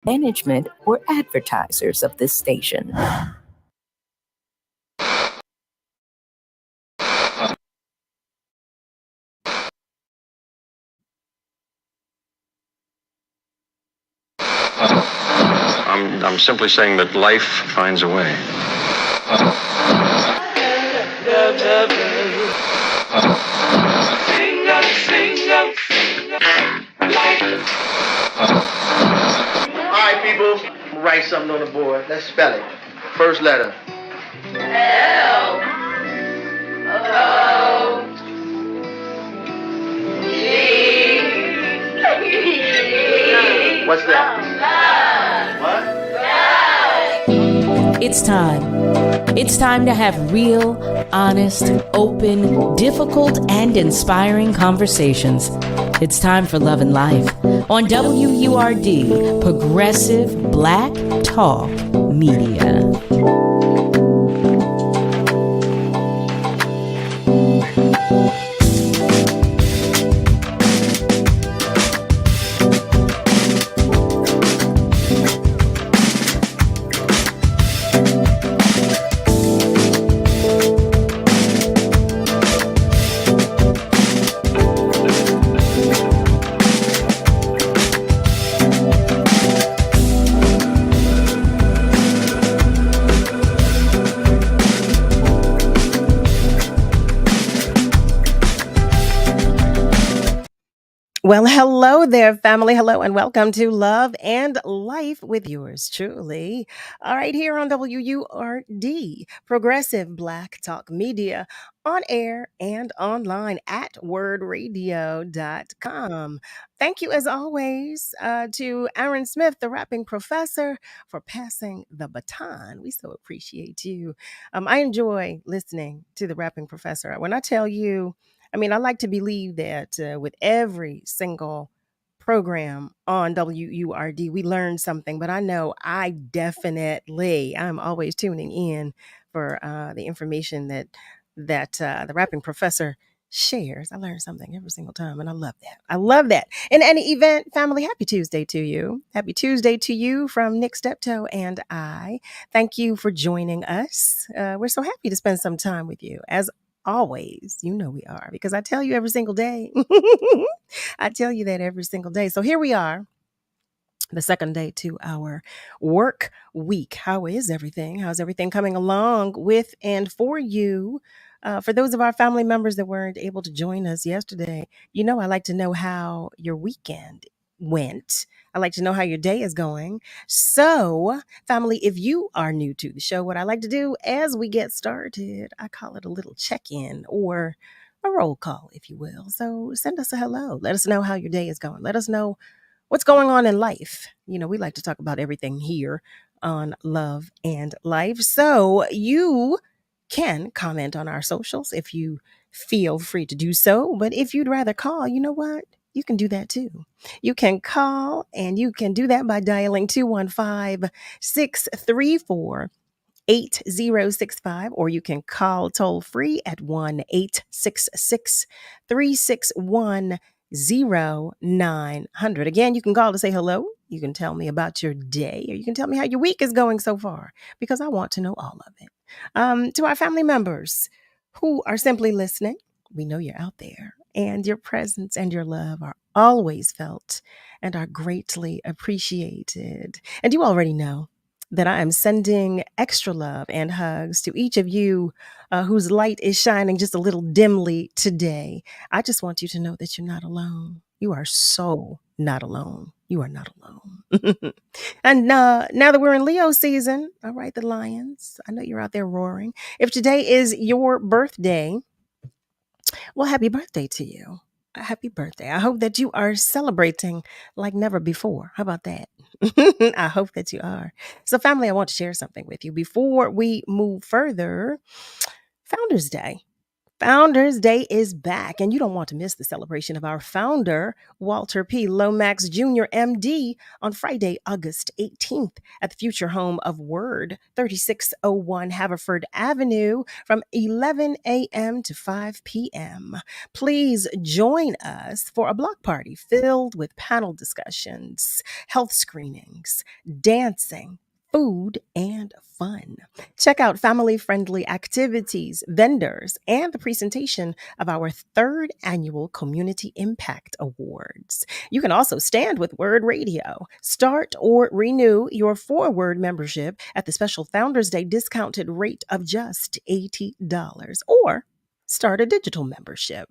management, or advertisers of this station. I'm simply saying that life finds a way. All right, people, write something on the board. Let's spell it. First letter. L O G. What's that? What? It's time. It's time to have real, honest, open, difficult, and inspiring conversations. It's time for Love and Life on WURD, Progressive Black Talk Media. Well, hello there, family. Hello, and welcome to Love and Life with yours truly. All right, here on WURD, Progressive Black Talk Media, on air and online at wordradio.com. Thank you, as always, to Aaron Smith, the rapping professor, for passing the baton. We so appreciate you. I enjoy listening to the rapping professor. When I tell you, I like to believe that with every single program on WURD, we learn something, but I know I'm always tuning in for the information that the rapping professor shares. I learn something every single time, and I love that. I love that. In any event, family, happy Tuesday to you. Happy Tuesday to you from Nick Steptoe and I. Thank you for joining us. We're so happy to spend some time with you. As always, you know we are, because I tell you every single day. I tell you that every single day. So here we are, the second day to our work week. How is everything? How's everything coming along with and for you? For those of our family members that weren't able to join us yesterday, I like to know how your weekend went. I like to know how your day is going. So, family, if you are new to the show, what I like to do as we get started, I call it a little check-in or a roll call, if you will. So send us a hello. Let us know how your day is going. Let us know what's going on in life. We like to talk about everything here on Love and Life. So you can comment on our socials if you feel free to do so. But if you'd rather call, you know what? You can do that too. You can call, and you can do that by dialing 215-634-8065, or you can call toll free at 1-866-361-0900. Again, you can call to say hello. You can tell me about your day, or you can tell me how your week is going so far, because I want to know all of it. To our family members who are simply listening, we know you're out there, and your presence and your love are always felt and are greatly appreciated. And you already know that I am sending extra love and hugs to each of you whose light is shining just a little dimly today. I just want you to know that you're not alone. You are so not alone. You are not alone. And now that we're in Leo season, all right, the lions, I know you're out there roaring. If today is your birthday, well, happy birthday to you. Happy birthday. I hope that you are celebrating like never before. How about that? I hope that you are. So, family, I want to share something with you before we move further. Founders Day. Founders Day is back, and you don't want to miss the celebration of our founder, Walter P. Lomax Jr., MD, on Friday, August 18th at the future home of WURD, 3601 Haverford Avenue from 11 a.m. to 5 p.m. Please join us for a block party filled with panel discussions, health screenings, dancing, food, and fun. Check out family-friendly activities, vendors, and the presentation of our third annual Community Impact Awards. You can also stand with WURD Radio. Start or renew your 4WURD membership at the special Founders Day discounted rate of just $80, or start a digital membership.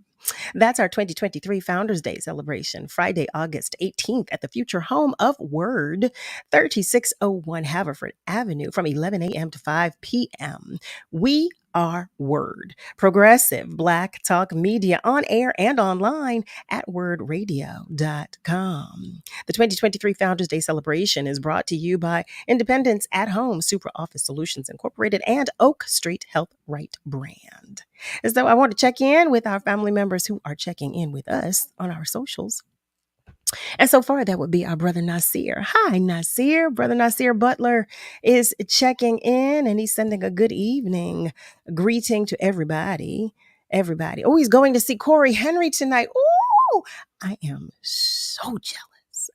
That's our 2023 Founders Day celebration, Friday, August 18th at the future home of WURD, 3601 Haverford Avenue from 11 a.m. to 5 p.m. We are WURD, progressive Black talk media on air and online at wordradio.com. The 2023 Founders Day celebration is brought to you by Independence at Home, Super Office Solutions Incorporated, and Oak Street Health Right brand. And so I want to check in with our family members who are checking in with us on our socials. And so far, that would be our brother Nasir. Hi, Nasir. Brother Nasir Butler is checking in, and he's sending a good evening greeting to everybody. Everybody. Oh, he's going to see Corey Henry tonight. Oh, I am so jealous.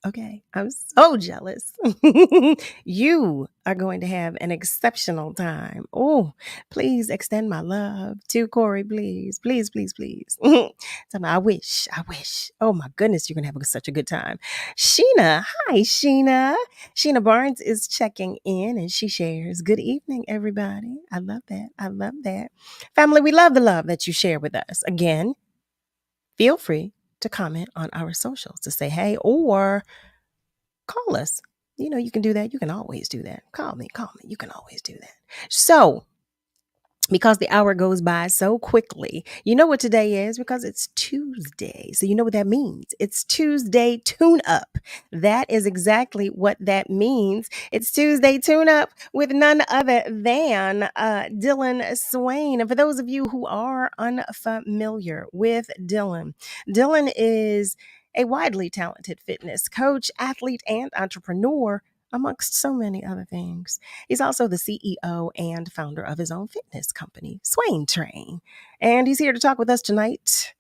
Okay, I'm so jealous. You are going to have an exceptional time. Oh, please extend my love to Corey, please. Please, please, please. I wish. Oh my goodness, you're going to have such a good time. Sheena, hi, Sheena. Sheena Barnes is checking in, and she shares, good evening, everybody. I love that. I love that. Family, we love the love that you share with us. Again, feel free to comment on our socials to say hey, or call us. You know, you can do that. You can always do that. Call me. You can always do that. So, because the hour goes by so quickly, you know what today is, because it's Tuesday. So you know what that means. It's Tuesday Tune Up. That is exactly what that means. It's Tuesday Tune Up with none other than Dillon Swaine. And for those of you who are unfamiliar with Dillon is a widely talented fitness coach, athlete, and entrepreneur, amongst so many other things. He's also the CEO and founder of his own fitness company, Swaine Train. And he's here to talk with us tonight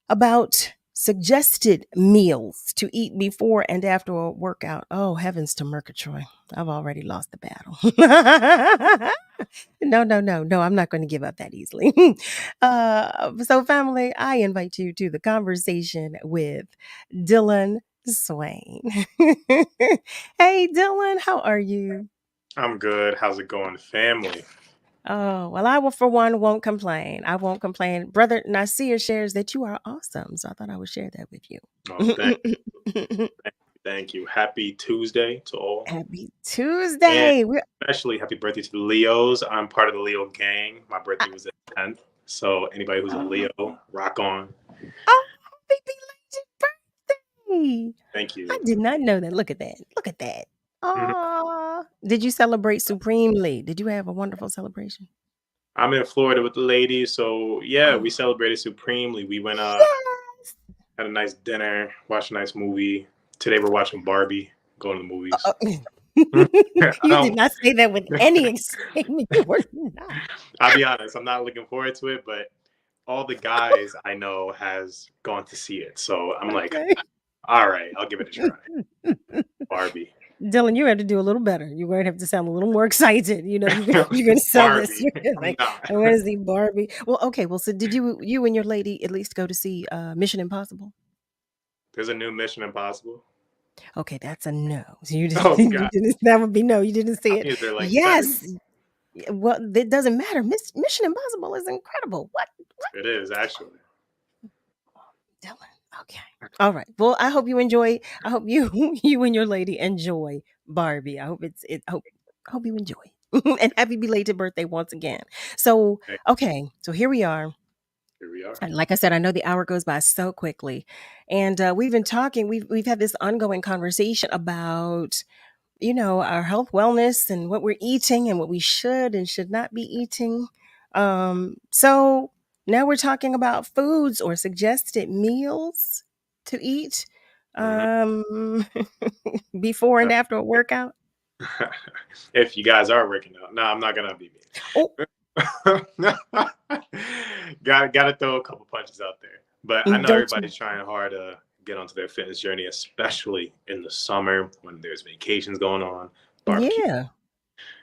about suggested meals to eat before and after a workout. Oh, heavens to Murgatroyd. I've already lost the battle. No, I'm not going to give up that easily. So family, I invite you to the conversation with Dillon Swaine. Hey, Dillon, how are you? I'm good. How's it going, family? Oh, well, I will, for one, won't complain. I won't complain. Brother Nasir shares that you are awesome, so I thought I would share that with you. Oh, thank you. Happy Tuesday to all. Happy Tuesday. And especially happy birthday to the Leos. I'm part of the Leo gang. My birthday was the 10th. So anybody who's a Leo, rock on. Oh, happy belated birthday. Thank you. I did not know that. Look at that. Oh, Did you celebrate supremely? Did you have a wonderful celebration? I'm in Florida with the ladies. So yeah, we celebrated supremely. We went had a nice dinner, watched a nice movie. Today we're watching Barbie, going to the movies. You did not say that with any excitement. You were not. I'll be honest, I'm not looking forward to it, but all the guys I know has gone to see it. So I'm like, all right, I'll give it a try. Barbie. Dillon, you have to do a little better. You're going to have to sound a little more excited. You know, you're going to sell Barbie. this. Like, I want to see Barbie. Well, okay. Well, so did you and your lady at least go to see Mission Impossible? There's a new Mission Impossible. Okay, that's a no. So you didn't, that would be no. You didn't see it. Like yes. 7? Well, it doesn't matter. Mission Impossible is incredible. What? It is, actually. Dillon. Okay. All right. Well, I hope you enjoy. I hope you and your lady enjoy Barbie. I hope hope you enjoy. And happy belated birthday once again. So, okay. So here we are. And like I said, I know the hour goes by so quickly. And we've been talking, we've had this ongoing conversation about, you know, our health, wellness, and what we're eating and what we should and should not be eating. So Now we're talking about foods or suggested meals to eat before and after a workout. If you guys are working out, no, I'm not gonna be me. Oh, Gotta throw a couple punches out there. But I know don't everybody's trying hard to get onto their fitness journey, especially in the summer when there's vacations going on. Barbecue.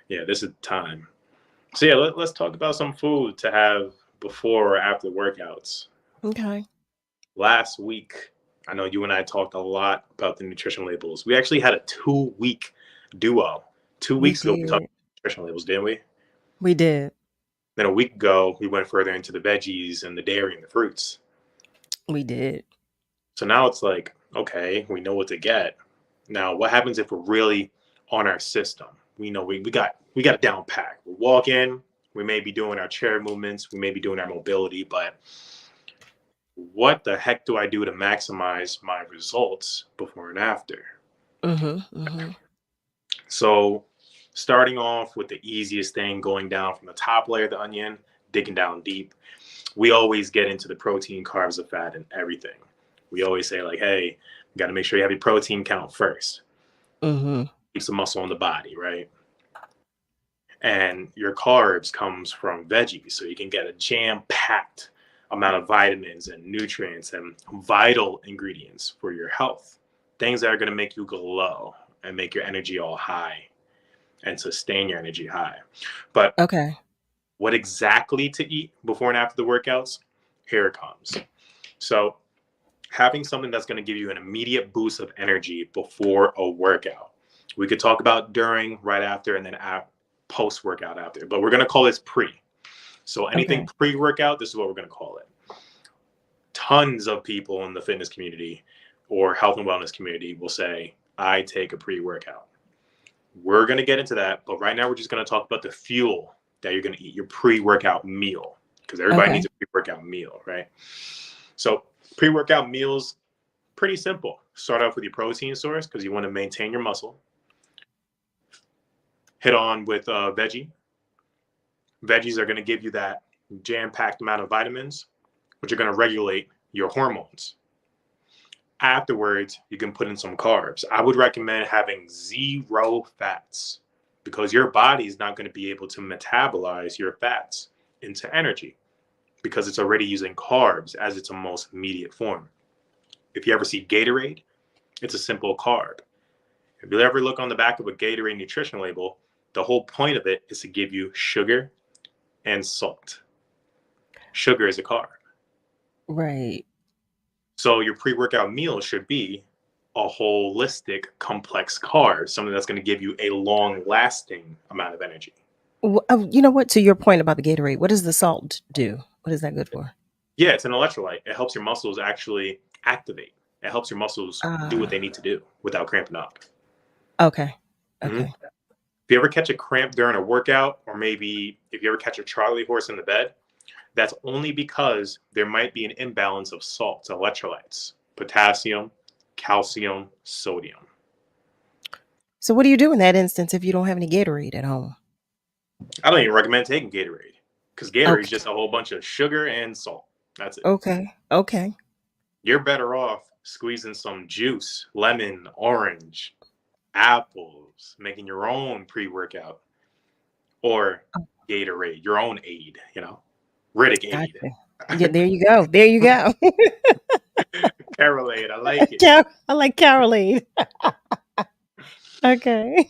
Yeah, this is the time. So yeah, let's talk about some food to have before or after workouts. Okay. Last week, I know you and I talked a lot about the nutrition labels. We actually had a 2-week duo. 2 weeks ago, we talked about nutrition labels, didn't we? We did. Then a week ago, we went further into the veggies and the dairy and the fruits. We did. So now it's like, okay, we know what to get. Now, what happens if we're really on our system? We know we got it down pat. We walk in, we may be doing our chair movements, we may be doing our mobility, but what the heck do I do to maximize my results before and after? So starting off with the easiest thing, going down from the top layer of the onion, digging down deep, we always get into the protein, carbs, the fat, and everything. We always say like, hey, you got to make sure you have your protein count first. Keeps the muscle in the body, right? And your carbs comes from veggies, so you can get a jam-packed amount of vitamins and nutrients and vital ingredients for your health. Things that are going to make you glow and make your energy all high and sustain your energy high. But what exactly to eat before and after the workouts? Here it comes. So having something that's going to give you an immediate boost of energy before a workout. We could talk about during, right after, and then post-workout after, but we're going to call this pre. So anything pre-workout, this is what we're going to call it. Tons of people in the fitness community or health and wellness community will say, I take a pre-workout. We're going to get into that, but right now we're just going to talk about the fuel that you're going to eat, your pre-workout meal, because everybody needs a pre-workout meal, right? So pre-workout meals, pretty simple. Start off with your protein source because you want to maintain your muscle. Hit on with veggie. Veggies are going to give you that jam-packed amount of vitamins, which are going to regulate your hormones. Afterwards, you can put in some carbs. I would recommend having 0 fats because your body is not going to be able to metabolize your fats into energy because it's already using carbs as its most immediate form. If you ever see Gatorade, it's a simple carb. If you ever look on the back of a Gatorade nutrition label, the whole point of it is to give you sugar and salt. Sugar is a carb. Right. So your pre-workout meal should be a holistic, complex carb, something that's going to give you a long-lasting amount of energy. You know what? To your point about the Gatorade, what does the salt do? What is that good for? Yeah, it's an electrolyte. It helps your muscles actually activate. It helps your muscles do what they need to do without cramping up. Okay. If you ever catch a cramp during a workout, or maybe if you ever catch a Charlie horse in the bed, that's only because there might be an imbalance of salts, electrolytes, potassium, calcium, sodium. So what do you do in that instance if you don't have any Gatorade at home? I don't even recommend taking Gatorade because Gatorade is just a whole bunch of sugar and salt. That's it. Okay. You're better off squeezing some juice, lemon, orange, apples, making your own pre-workout, or Gatorade, your own aid, Riddick aid. Yeah, there you go. Carolade, I like it. I like Carolade. Okay.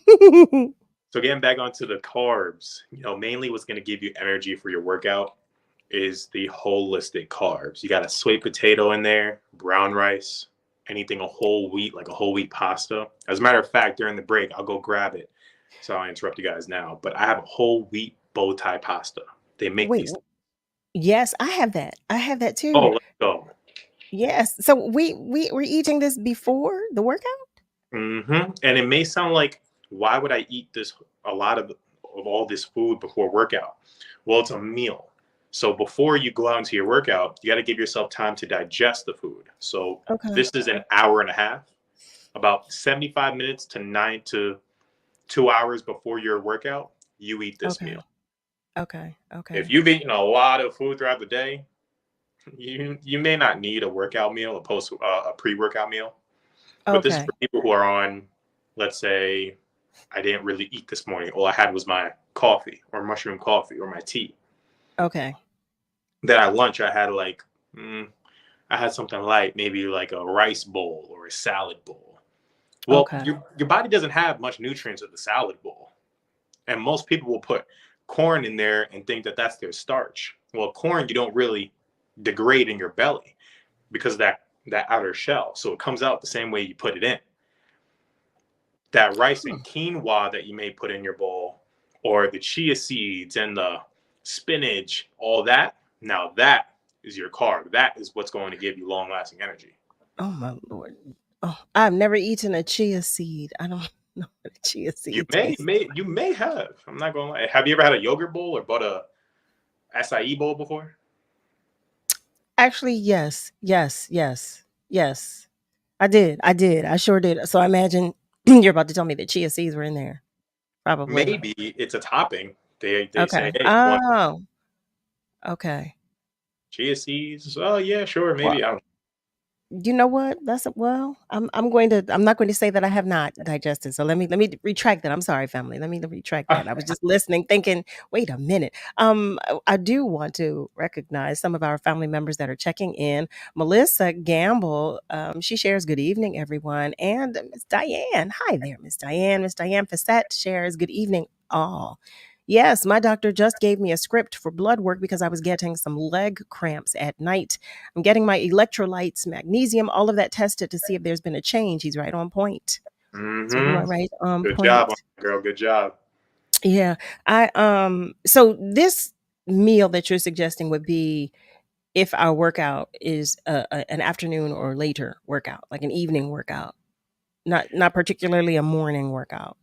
So getting back onto the carbs, mainly what's going to give you energy for your workout is the holistic carbs. You got a sweet potato in there, brown rice, anything a whole wheat, like a whole wheat pasta. As a matter of fact, during the break, I'll go grab it. So I interrupt you guys now, but I have a whole wheat bow tie pasta. They make these. Yes, I have that. I have that too. Oh, let's go. Yes. So we're eating this before the workout? And it may sound like, why would I eat a lot of all this food before workout? Well, it's a meal. So before you go out into your workout, you got to give yourself time to digest the food. So this is an hour and a half, about 75 minutes to 2 hours before your workout, you eat this meal. Okay. If you've eaten a lot of food throughout the day, you may not need a workout meal, a pre-workout meal, but this is Okay. for people who are on, let's say, I didn't really eat this morning. All I had was my coffee or mushroom coffee or my tea. Okay. Then at lunch, I had I had something light, maybe like a rice bowl or a salad bowl. Well, Okay. your body doesn't have much nutrients with the salad bowl. And most people will put corn in there and think that that's their starch. Well, corn, you don't really degrade in your belly because of that outer shell. So it comes out the same way you put it in. That rice and quinoa that you may put in your bowl, or the chia seeds and the spinach, all that, now that is your carb. That is what's going to give you long-lasting energy. Oh my Lord. Oh, I've never eaten a chia seed. I don't know what a chia seed tastes. You may have. I'm not going to lie. Have you ever had a yogurt bowl or bought a acai bowl before? Actually, yes. I did. I sure did. So I imagine you're about to tell me that chia seeds were in there. Probably. Maybe it's a topping. They Okay. say, hey, you want Oh, okay. chia seeds? Oh yeah, sure, Well, maybe. I don't. you know what? I'm not going to say that I have not digested. So let me retract that. I'm sorry, family. Let me retract that. I was just listening, thinking, wait a minute. I do want to recognize some of our family members that are checking in. Melissa Gamble, she shares good evening, everyone. And Miss Diane. Hi there, Miss Diane. Miss Diane Fassett shares good evening, all. Yes, my doctor just gave me a script for blood work because I was getting some leg cramps at night. I'm getting my electrolytes, magnesium, all of that tested to see if there's been a change. He's right on point. So you are right on Good point. job, girl. Good job. Yeah. So this meal that you're suggesting would be if our workout is an afternoon or later workout, like an evening workout, not particularly a morning workout.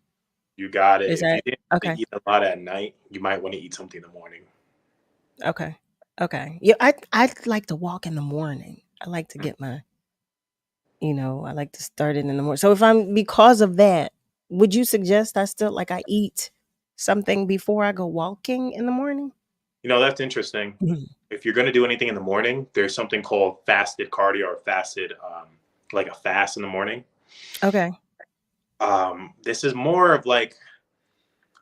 You got it. Is If you that didn't okay? eat a lot at night, you might want to eat something in the morning. Okay. Okay. Yeah, I like to walk in the morning. I like to get my, I like to start it in the morning. So because of that, would you suggest I eat something before I go walking in the morning? That's interesting. Mhm. If you're going to do anything in the morning, there's something called fasted cardio or fasted, like a fast in the morning. Okay. This is more of like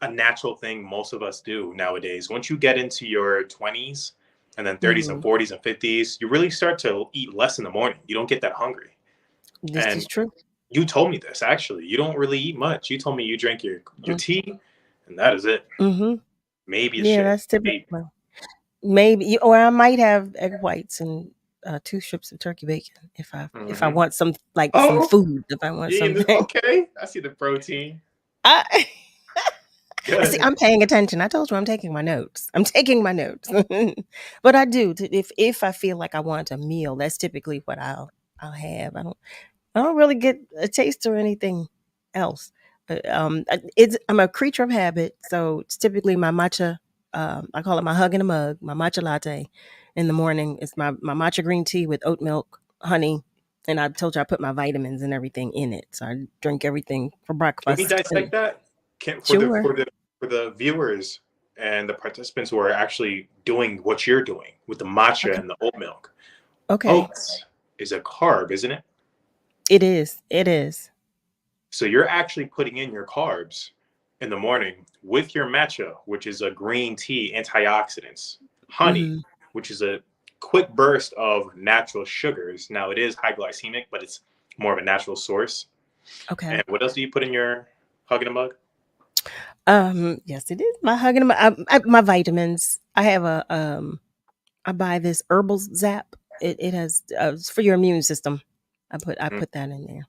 a natural thing most of us do nowadays. Once you get into your 20s and then 30s and 40s and 50s, you really start to eat less in the morning. You don't get that hungry. This is And true. you told me this, actually. You don't really eat much. You told me you drink your tea, and that is it. Mm-hmm. Maybe a Yeah, shake. that's Maybe. typical. Maybe, or I might have egg whites and 2 strips of turkey bacon if I want some some Oh, food. If I want yeah, something, okay. I see the protein. I see. Good. I'm paying attention. I told you I'm taking my notes. I'm taking my notes. But I do. If I feel like I want a meal, that's typically what I'll have. I don't really get a taste or anything else. I'm a creature of habit, so it's typically my matcha. I call it my hug in a mug, my matcha latte. In the morning, it's my matcha green tea with oat milk, honey, and I told you I put my vitamins and everything in it. So I drink everything for Can we breakfast. dissect that? For the Sure. viewers and the participants who are actually doing what you're doing with the matcha Okay. and the oat milk. Okay. Oats is a carb, isn't it? It is. It is. So you're actually putting in your carbs in the morning with your matcha, which is a green tea, antioxidants, honey, Hmm. which is a quick burst of natural sugars. Now it is high glycemic, but it's more of a natural source. Okay. And what else do you put in your hug in a mug? Yes, it is. My hugging my vitamins. I have I buy this herbal zap. It has it's for your immune system. I put that in there.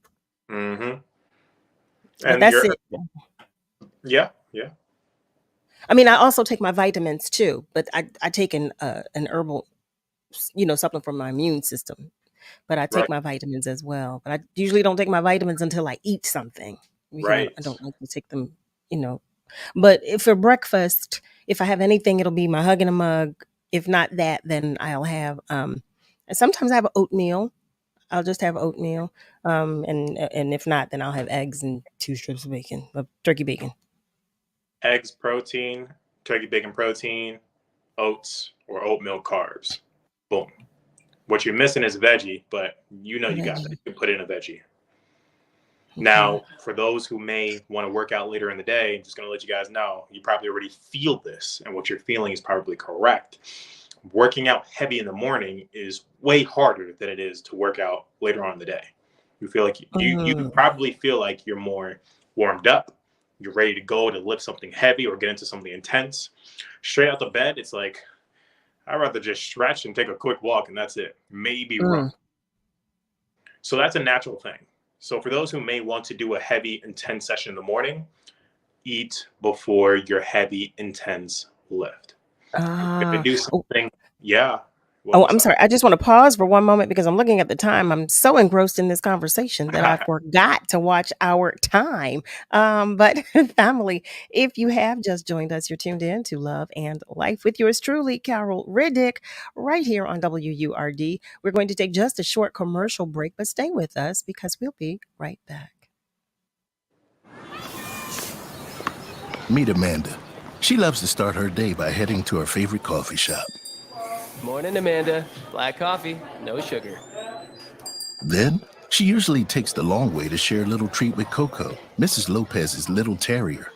Mm-hmm. But And that's you're, it. yeah. I mean, I also take my vitamins too, but I take an herbal, supplement for my immune system. But I take Right. my vitamins as well. But I usually don't take my vitamins until I eat something because Right. I don't like to take them, you know. But if for breakfast, if I have anything, it'll be my hug in a mug. If not that, then I'll have and sometimes I have oatmeal. I'll just have oatmeal. And if not, then I'll have eggs and 2 strips of bacon, of turkey bacon. Eggs, protein, turkey bacon protein, oats, or oat milk carbs. Boom. What you're missing is veggie, but you know you got that. You can put in a veggie. Now, for those who may want to work out later in the day, I'm just going to let you guys know, you probably already feel this, and what you're feeling is probably correct. Working out heavy in the morning is way harder than it is to work out later on in the day. You feel like you probably feel like you're more warmed up. You're ready to go to lift something heavy or get into something intense. Straight out the bed, it's like, I'd rather just stretch and take a quick walk, and that's it. Maybe run. So that's a natural thing. So for those who may want to do a heavy, intense session in the morning, eat before your heavy, intense lift. If you do something, I'm sorry. I just want to pause for one moment because I'm looking at the time. I'm so engrossed in this conversation that I forgot to watch our time. But family, if you have just joined us, you're tuned in to Love and Life with yours truly, Carol Riddick, right here on WURD. We're going to take just a short commercial break, but stay with us because we'll be right back. Meet Amanda. She loves to start her day by heading to her favorite coffee shop. Morning, Amanda. Black coffee, no sugar. Then, she usually takes the long way to share a little treat with Coco, Mrs. Lopez's little terrier.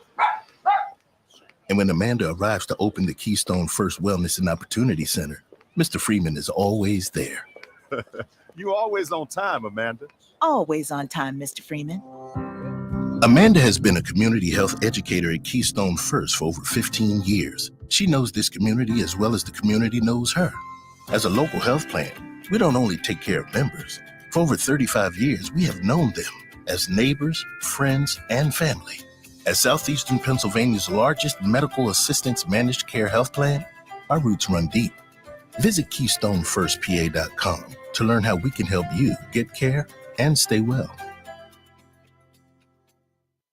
And when Amanda arrives to open the Keystone First Wellness and Opportunity Center, Mr. Freeman is always there. You always on time, Amanda. Always on time, Mr. Freeman. Amanda has been a community health educator at Keystone First for over 15 years. She knows this community as well as the community knows her. As a local health plan, we don't only take care of members. For over 35 years, we have known them as neighbors, friends, and family. As Southeastern Pennsylvania's largest medical assistance managed care health plan, our roots run deep. Visit KeystoneFirstPA.com to learn how we can help you get care and stay well.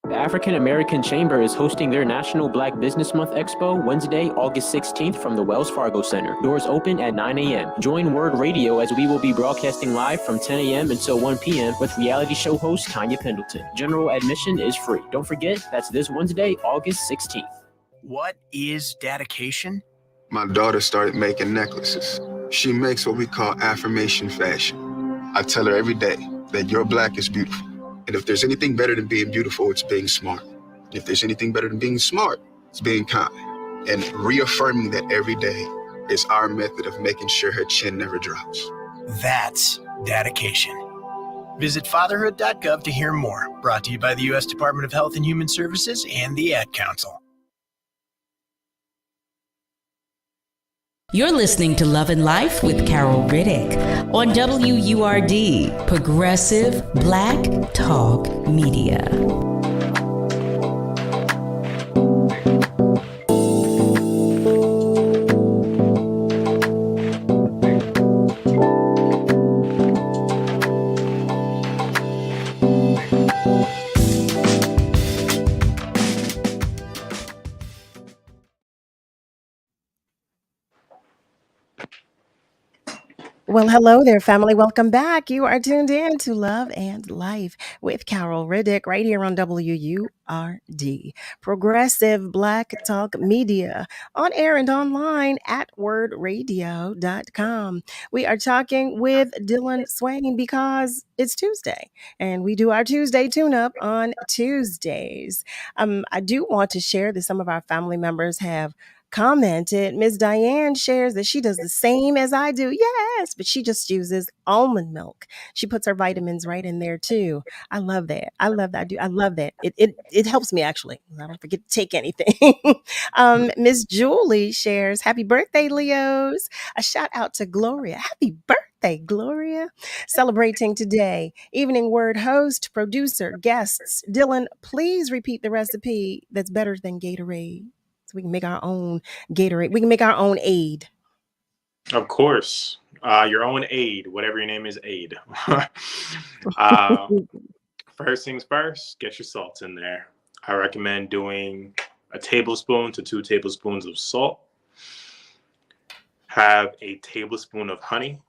The African American Chamber is hosting their National Black Business Month Expo Wednesday, August 16th from the Wells Fargo Center. Doors open at 9 a.m. Join WURD Radio as we will be broadcasting live from 10 a.m. until 1 p.m. with reality show host Tanya Pendleton. General admission is free. Don't forget, that's this Wednesday, August 16th. What is dedication? My daughter started making necklaces. She makes what we call affirmation fashion. I tell her every day that your black is beautiful. And if there's anything better than being beautiful, it's being smart. If there's anything better than being smart, it's being kind. And reaffirming that every day is our method of making sure her chin never drops. That's dedication. Visit fatherhood.gov to hear more. Brought to you by the U.S. Department of Health and Human Services and the Ad Council. You're listening to Love and Life with Carol Riddick on WURD, Progressive Black Talk Media. Well, hello there, family. Welcome back. You are tuned in to Love and Life with Carol Riddick right here on WURD, Progressive Black Talk Media, on air and online at wordradio.com. We are talking with DILLON SWAINE because it's Tuesday and we do our Tuesday tune-up on Tuesdays. I do want to share that some of our family members have commented. Ms. Diane shares that she does the same as I do. Yes, but she just uses almond milk. She puts her vitamins right in there too. I love that. I love that. I love that. It helps me actually. I don't forget to take anything. Miss Julie shares, happy birthday, Leos. A shout out to Gloria. Happy birthday, Gloria. Celebrating today. Evening Word host, producer, guests. Dylan, please repeat the recipe that's better than Gatorade. We can make our own Gatorade. We can make our own aid. Of course. Your own aid, whatever your name is, aid. First things first, get your salt in there. I recommend doing a tablespoon to 2 tablespoons of salt. Have a tablespoon of honey.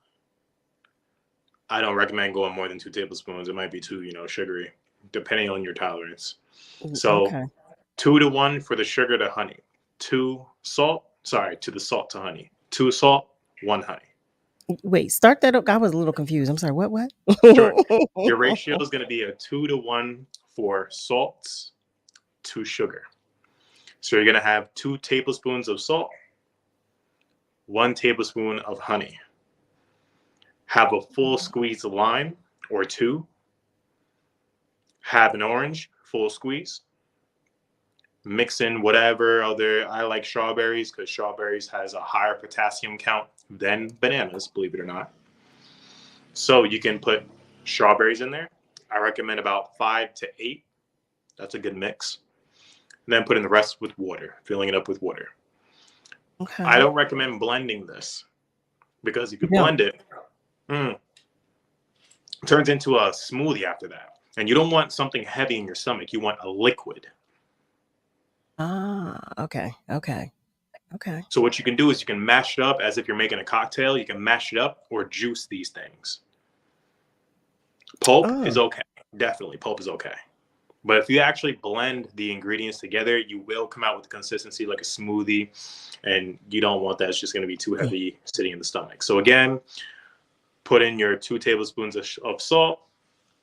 I don't recommend going more than 2 tablespoons. It might be too, sugary, depending on your tolerance. So okay. 2 to 1 for the sugar to honey. 2 salt, to the salt to honey. 2 salt, 1 honey. Wait, start that up. I was a little confused. I'm sorry. What? Sure. Your ratio is going to be a 2-to-1 for salts to sugar. So you're going to have 2 tablespoons of salt, 1 tablespoon of honey. Have a full squeeze of lime or 2. Have an orange, full squeeze. Mix in whatever other, I like strawberries because strawberries has a higher potassium count than bananas, believe it or not. So you can put strawberries in there. I recommend about 5 to 8. That's a good mix. And then put in the rest with water, filling it up with water. Okay. I don't recommend blending this because if you blend it, it turns into a smoothie after that. And you don't want something heavy in your stomach. You want a liquid. Okay. So what you can do is you can mash it up as if you're making a cocktail. You can mash it up or juice these things. Pulp is okay. Definitely, pulp is okay. But if you actually blend the ingredients together, you will come out with consistency like a smoothie. And you don't want that. It's just going to be too heavy sitting in the stomach. So again, put in your 2 tablespoons of salt,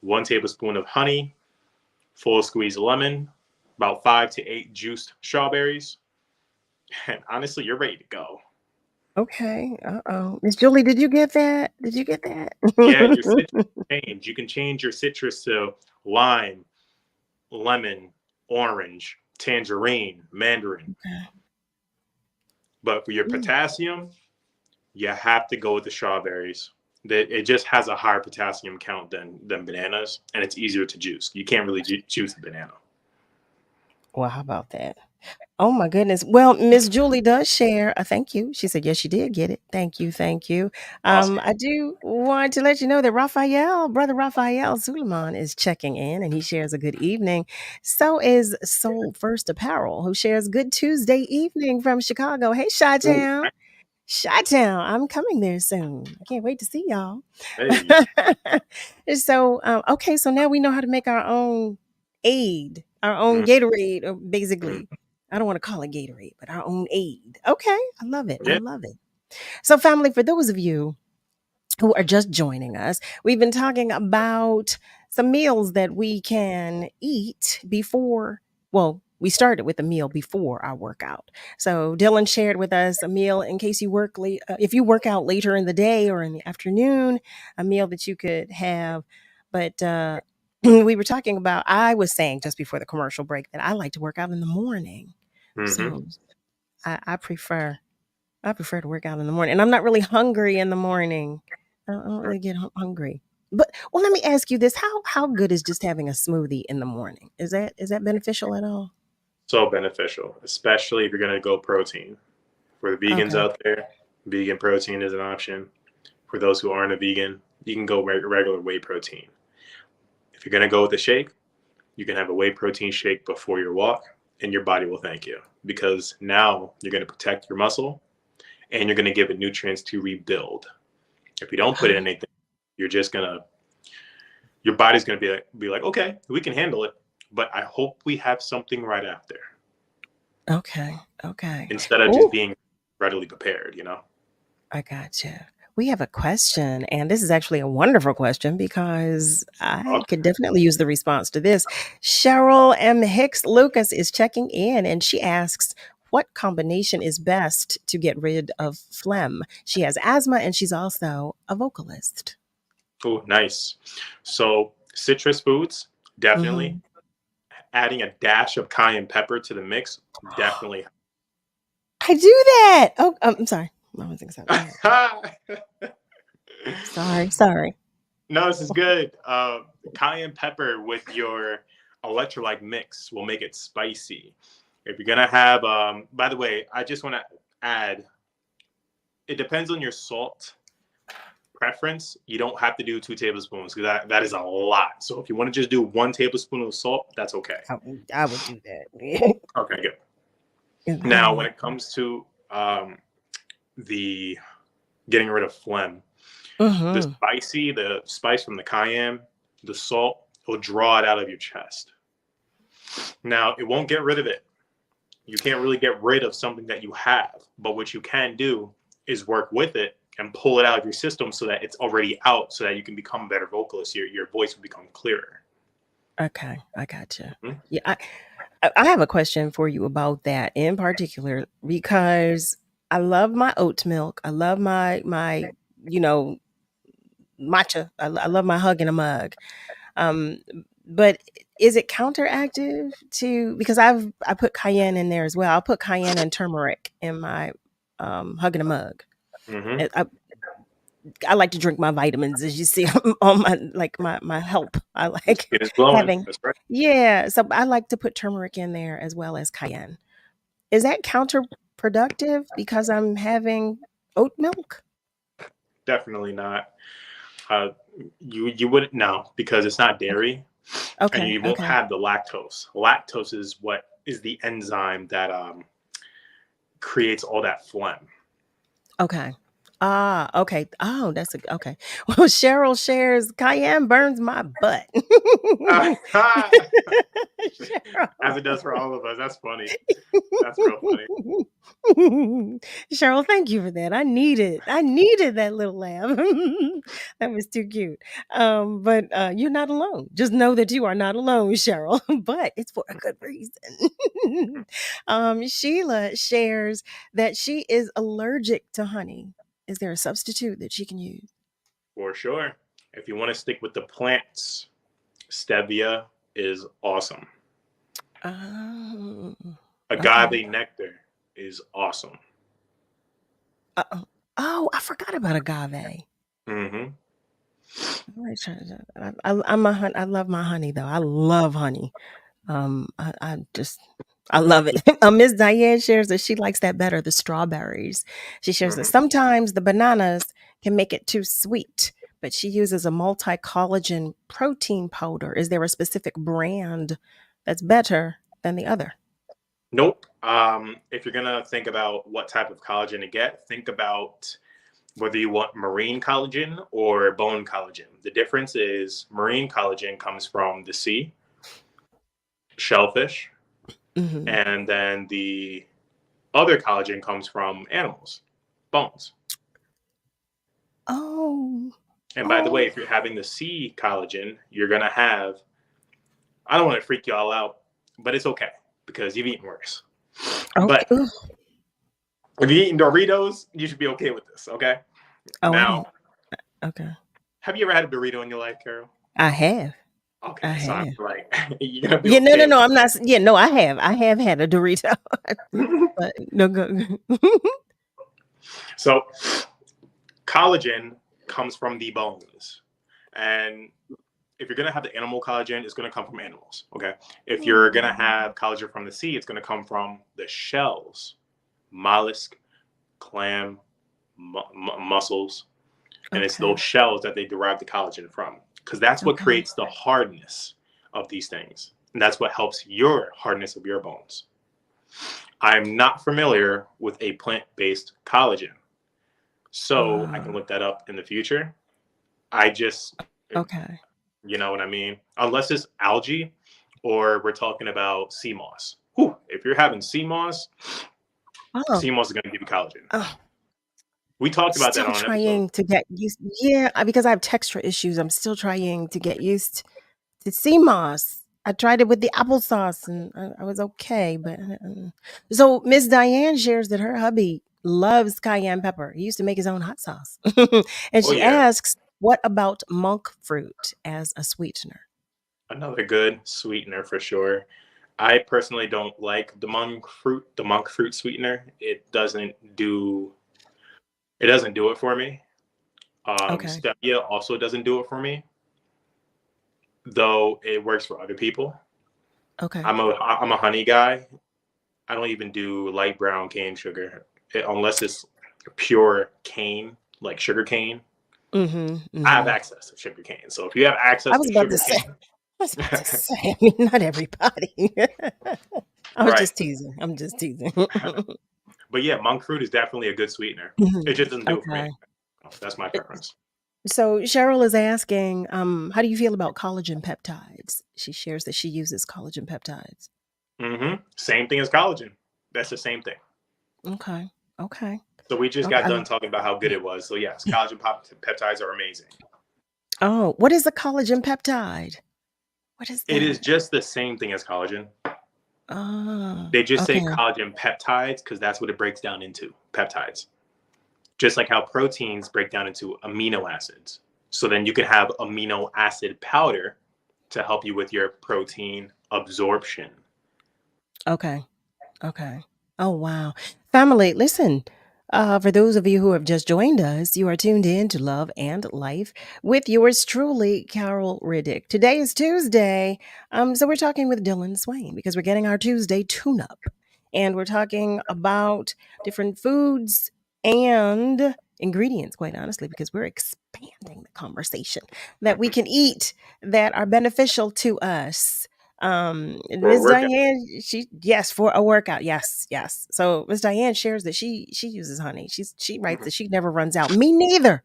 1 tablespoon of honey, full squeeze of lemon, about 5 to 8 juiced strawberries. And honestly, you're ready to go. Okay. Miss Julie, did you get that? Yeah, your citrus change. You can change your citrus to lime, lemon, orange, tangerine, mandarin. Okay. But for your potassium, you have to go with the strawberries. It just has a higher potassium count than bananas, and it's easier to juice. You can't really juice a banana. Well, how about that? Oh my goodness. Well, Miss Julie does share a thank you. She said, yes, you did get it. Thank you. Awesome. I do want to let you know that brother Raphael Suleiman is checking in and he shares a good evening. So is Soul First Apparel, who shares good Tuesday evening from Chicago. Hey, Chi-Town. Chi-Town, I'm coming there soon. I can't wait to see y'all. Hey. So, okay, so now we know how to make our own aid, our own Gatorade, or basically. I don't want to call it Gatorade, but our own aid. Okay, I love it. Yeah. I love it. So, family, for those of you who are just joining us, we've been talking about some meals that we can eat before, well, we started with a meal before our workout. So Dillon shared with us a meal in case you work late, if you work out later in the day or in the afternoon, a meal that you could have. But we were talking about, I was saying just before the commercial break that I like to work out in the morning. So I prefer to work out in the morning, and I'm not really hungry in the morning. I don't really get hungry. But well, let me ask you this: how good is just having a smoothie in the morning? Is that beneficial at all? So beneficial, especially if you're going to go protein. For the vegans out there, vegan protein is an option. For those who aren't a vegan, you can go regular whey protein. If you're going to go with a shake, you can have a whey protein shake before your walk, and your body will thank you because now you're going to protect your muscle and you're going to give it nutrients to rebuild. If you don't put in anything, you're just going to, your body's going to be like, okay, we can handle it, but I hope we have something right after. Okay. Instead of just being readily prepared, I gotcha. We have a question, and this is actually a wonderful question because I could definitely use the response to this. Cheryl M. Hicks Lucas is checking in, and she asks, what combination is best to get rid of phlegm? She has asthma, and she's also a vocalist. Oh, nice. So citrus foods, definitely. Adding a dash of cayenne pepper to the mix, definitely. I do that. Oh, I'm sorry. I was excited. Sorry. No, this is good. Cayenne pepper with your electrolyte mix will make it spicy. If you're gonna have, by the way, I just want to add, it depends on your salt preference. You don't have to do 2 tablespoons because that is a lot. So if you want to just do 1 tablespoon of salt, that's okay. I would do that. Okay, good. Now, when it comes to the getting rid of phlegm, the spice from the cayenne, the salt will draw it out of your chest. Now, it won't get rid of it. You can't really get rid of something that you have, but what you can do is work with it and pull it out of your system so that it's already out, so that you can become a better vocalist. Your voice will become clearer. Okay, I gotcha. Mhm. Yeah, I have a question for you about that in particular, because I love my oat milk. I love my matcha. I love my hug in a mug. Um, but is it counteractive to, because I put cayenne in there as well. I'll put cayenne and turmeric in my hug in a mug. Mm-hmm. I like to drink my vitamins, as you see on my help. I like It is glowing. having, That's right. yeah. So I like to put turmeric in there as well as cayenne. Is that counterproductive because I'm having oat milk? Definitely not. You wouldn't know, because it's not dairy, and Okay, you won't okay, have the lactose. Lactose is what is the enzyme that creates all that phlegm. okay. Okay. Oh, that's okay. Well, Cheryl shares cayenne burns my butt. As Cheryl. it does for all of us. That's funny. That's real funny. Cheryl, thank you for that. I needed that little laugh. That was too cute. But you're not alone. Just know that you are not alone, Cheryl. But it's for a good reason. Sheila shares that she is allergic to honey. Is there a substitute that she can use? For sure. If you want to stick with the plants, stevia is awesome. Oh, Agave nectar is awesome. Oh, I forgot about agave. Mm-hmm. I love my honey though. I love honey. I love it. Miss Diane shares that she likes that better, the strawberries. She shares that sometimes the bananas can make it too sweet, but she uses a multi-collagen protein powder. Is there a specific brand that's better than the other? Nope. If you're gonna think about what type of collagen to get, think about whether you want marine collagen or bone collagen. The difference is marine collagen comes from the sea, shellfish, and then the other collagen comes from animals, bones. Oh. And by the way, if you're having the sea collagen, you're gonna have, I don't want to freak you all out, but it's okay because you've eaten worse. Okay. But if you're eating Doritos, you should be okay with this, okay? Oh, now, okay. have you ever had a Dorito in your life, Carol? I have. Okay, I so have. I'm like, you're gonna be Yeah, okay. no, I'm not. Yeah, no, I have. I have had a Dorito. But no, go. So, collagen comes from the bones, and if you're gonna have the animal collagen, it's gonna come from animals. Okay. If you're gonna have collagen from the sea, it's gonna come from the shells, mollusk, clam, mussels, and it's those shells that they derive the collagen from, because that's what creates the hardness of these things, and that's what helps your hardness of your bones. I'm not familiar with a plant-based collagen, so I can look that up in the future. You know what I mean? Unless it's algae or we're talking about sea moss. Whew, if you're having sea moss is going to give you collagen. We talked about that on an trying episode. to get used. Yeah, because I have texture issues. I'm still trying to get used to sea moss. I tried it with the applesauce and I was okay. But so Miss Diane shares that her hubby loves cayenne pepper. He used to make his own hot sauce. And she asks, what about monk fruit as a sweetener? Another good sweetener for sure. I personally don't like the monk fruit sweetener. It doesn't do it for me. Stevia also doesn't do it for me, though it works for other people. Okay. I'm a honey guy. I don't even do light brown cane sugar unless it's pure cane, like sugar cane. I have access to sugar cane. So if you have access to sugar cane, I was about to say, I mean, not everybody. I was just teasing. I'm just teasing. But yeah, monk fruit is definitely a good sweetener. It just doesn't do it for me. That's my preference. So Cheryl is asking, how do you feel about collagen peptides? She shares that she uses collagen peptides. Same thing as collagen. That's the same thing. Okay. So we just Okay. got done talking about how good it was. So yes, collagen peptides are amazing. Oh, what is a collagen peptide? What is that? It is just the same thing as collagen. They just say collagen peptides because that's what it breaks down into, peptides. Just like how proteins break down into amino acids. So then you can have amino acid powder to help you with your protein absorption. Okay. Oh, wow. Family, listen. For those of you who have just joined us, you are tuned in to Love and Life with yours truly, Carol Riddick. Today is Tuesday. So we're talking with Dillon Swaine because we're getting our Tuesday tune-up. And we're talking about different foods and ingredients, quite honestly, because we're expanding the conversation that we can eat that are beneficial to us. Ms. Diane, for a workout. Yes. So Ms. Diane shares that she uses honey. She writes that she never runs out. Me neither.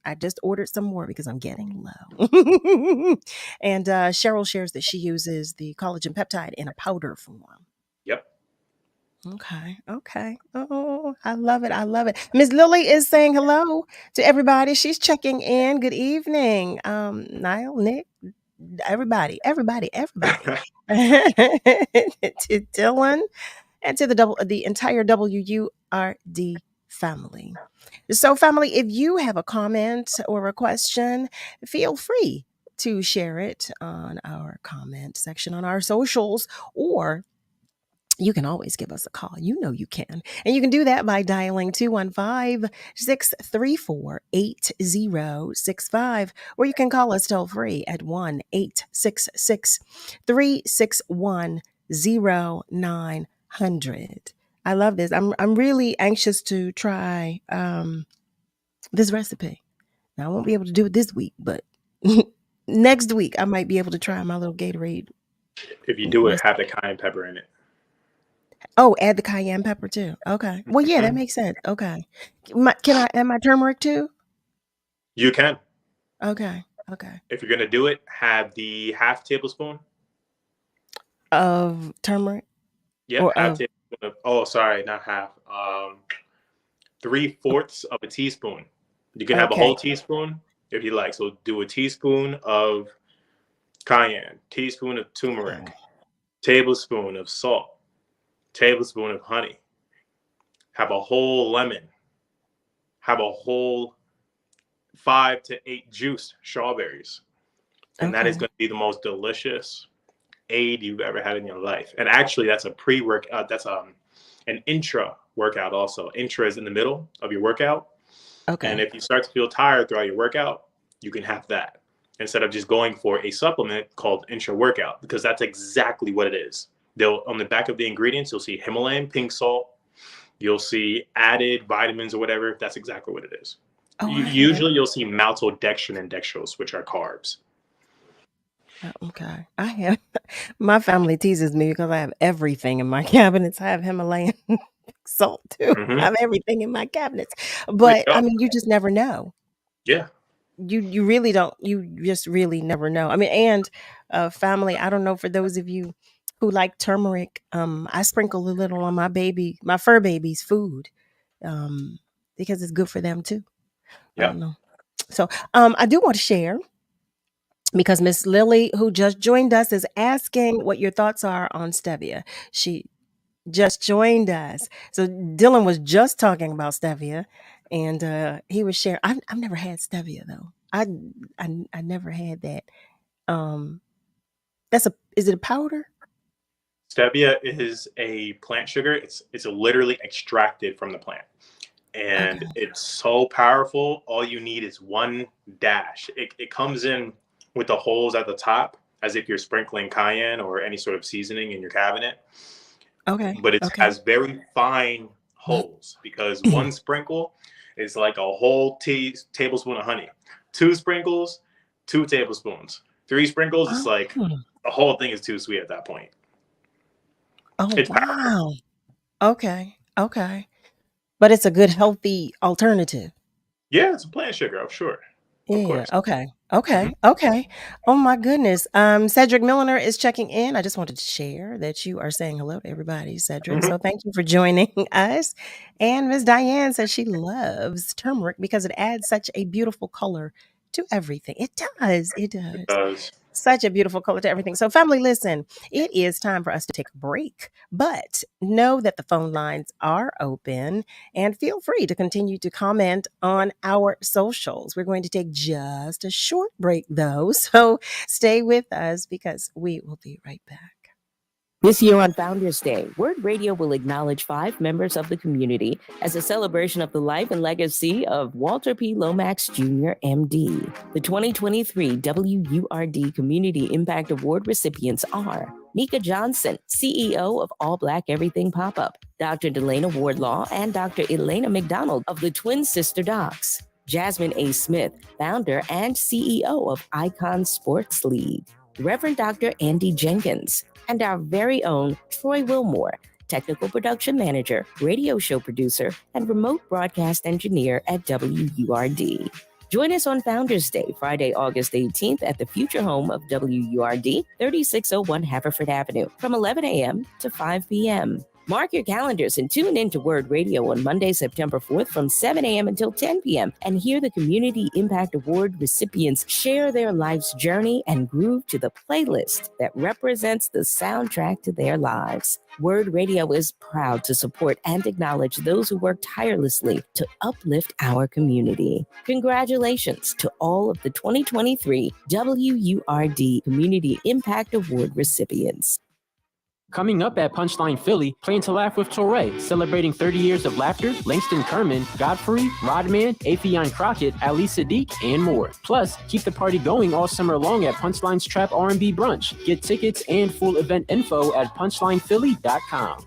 I just ordered some more because I'm getting low. And Cheryl shares that she uses the collagen peptide in a powder form. Yep. Okay. Oh, I love it. Ms. Lily is saying hello to everybody. She's checking in. Good evening. Niall, Nick, everybody to Dillon and to the entire WURD family. So family, if you have a comment or a question, feel free to share it on our comment section on our socials, or you can always give us a call. You know you can. And you can do that by dialing 215-634-8065, or you can call us toll free at 1-866-361-0900. I love this. I'm really anxious to try this recipe. Now, I won't be able to do it this week, but next week I might be able to try my little Gatorade. If you do it, have the cayenne pepper in it. Oh, add the cayenne pepper too. Okay. Well, yeah, that makes sense. Okay. Can I add my turmeric too? You can. Okay. If you're going to do it, have the half tablespoon of turmeric? Yeah, half tablespoon of, not half. 3/4 of a teaspoon. You can have a whole teaspoon if you like. So do a teaspoon of cayenne, teaspoon of turmeric, tablespoon of salt, tablespoon of honey. Have a whole lemon. Have a whole 5 to 8 juiced strawberries. And that is going to be the most delicious aid you've ever had in your life. And actually, that's a pre-workout. That's an intra workout also. Intra is in the middle of your workout. Okay. And if you start to feel tired throughout your workout, you can have that instead of just going for a supplement called intra workout, because that's exactly what it is. On the back of the ingredients, you'll see Himalayan pink salt. You'll see added vitamins or whatever. That's exactly what it is. Usually you'll see maltodextrin and dextrose, which are carbs. Okay. My family teases me because I have everything in my cabinets. I have Himalayan salt too. I have everything in my cabinets. But I mean, you just never know. Yeah. You really don't. You just really never know. I mean, and family, I don't know, for those of you who like turmeric, I sprinkle a little on my fur baby's food, because it's good for them too. Yeah. I don't know. So I do want to share, because Miss Lily, who just joined us, is asking what your thoughts are on stevia. She just joined us. So Dillon was just talking about stevia, and he was sharing. I've never had stevia though. I never had that. Is it a powder? Stevia is a plant sugar. It's literally extracted from the plant. And it's so powerful. All you need is one dash. It comes in with the holes at the top, as if you're sprinkling cayenne or any sort of seasoning in your cabinet. Okay. But it has very fine holes, because one sprinkle is like a whole tablespoon of honey. 2 sprinkles, 2 tablespoons. 3 sprinkles, it's like the whole thing is too sweet at that point. Oh, it's wow. Okay. But it's a good, healthy alternative. Yeah, it's a plant sugar, I'm sure. Yeah. course. Okay. Hmm. Okay. Oh my goodness. Cedric Milliner is checking in. I just wanted to share that you are saying hello to everybody, Cedric. So thank you for joining us. And Miss Diane says she loves turmeric because it adds such a beautiful color to everything. It does. It It does. does. Such a beautiful color to everything. So, family, listen, it is time for us to take a break, but know that the phone lines are open and feel free to continue to comment on our socials. We're going to take just a short break, though. So, stay with us because we will be right back. This year on Founders Day, WURD Radio will acknowledge 5 members of the community as a celebration of the life and legacy of Walter P. Lomax Jr., MD. The 2023 WURD Community Impact Award recipients are Mika Johnson, CEO of All Black Everything Pop-Up, Dr. Delana Wardlaw and Dr. Elena McDonald of the Twin Sister Docs, Jasmine A. Smith, founder and CEO of Icon Sports League, Reverend Dr. Andy Jenkins, and our very own Troy Wilmore, technical production manager, radio show producer, and remote broadcast engineer at WURD. Join us on Founders Day, Friday, August 18th at the future home of WURD, 3601 Haverford Avenue, from 11 a.m. to 5 p.m. Mark your calendars and tune in to WURD Radio on Monday, September 4th from 7 a.m. until 10 p.m. and hear the Community Impact Award recipients share their life's journey and groove to the playlist that represents the soundtrack to their lives. WURD Radio is proud to support and acknowledge those who work tirelessly to uplift our community. Congratulations to all of the 2023 WURD Community Impact Award recipients. Coming up at Punchline Philly, Playing to Laugh with Torre, celebrating 30 years of laughter, Langston Kerman, Godfrey, Rodman, Afion Crockett, Ali Sadiq, and more. Plus, keep the party going all summer long at Punchline's Trap R&B Brunch. Get tickets and full event info at punchlinephilly.com.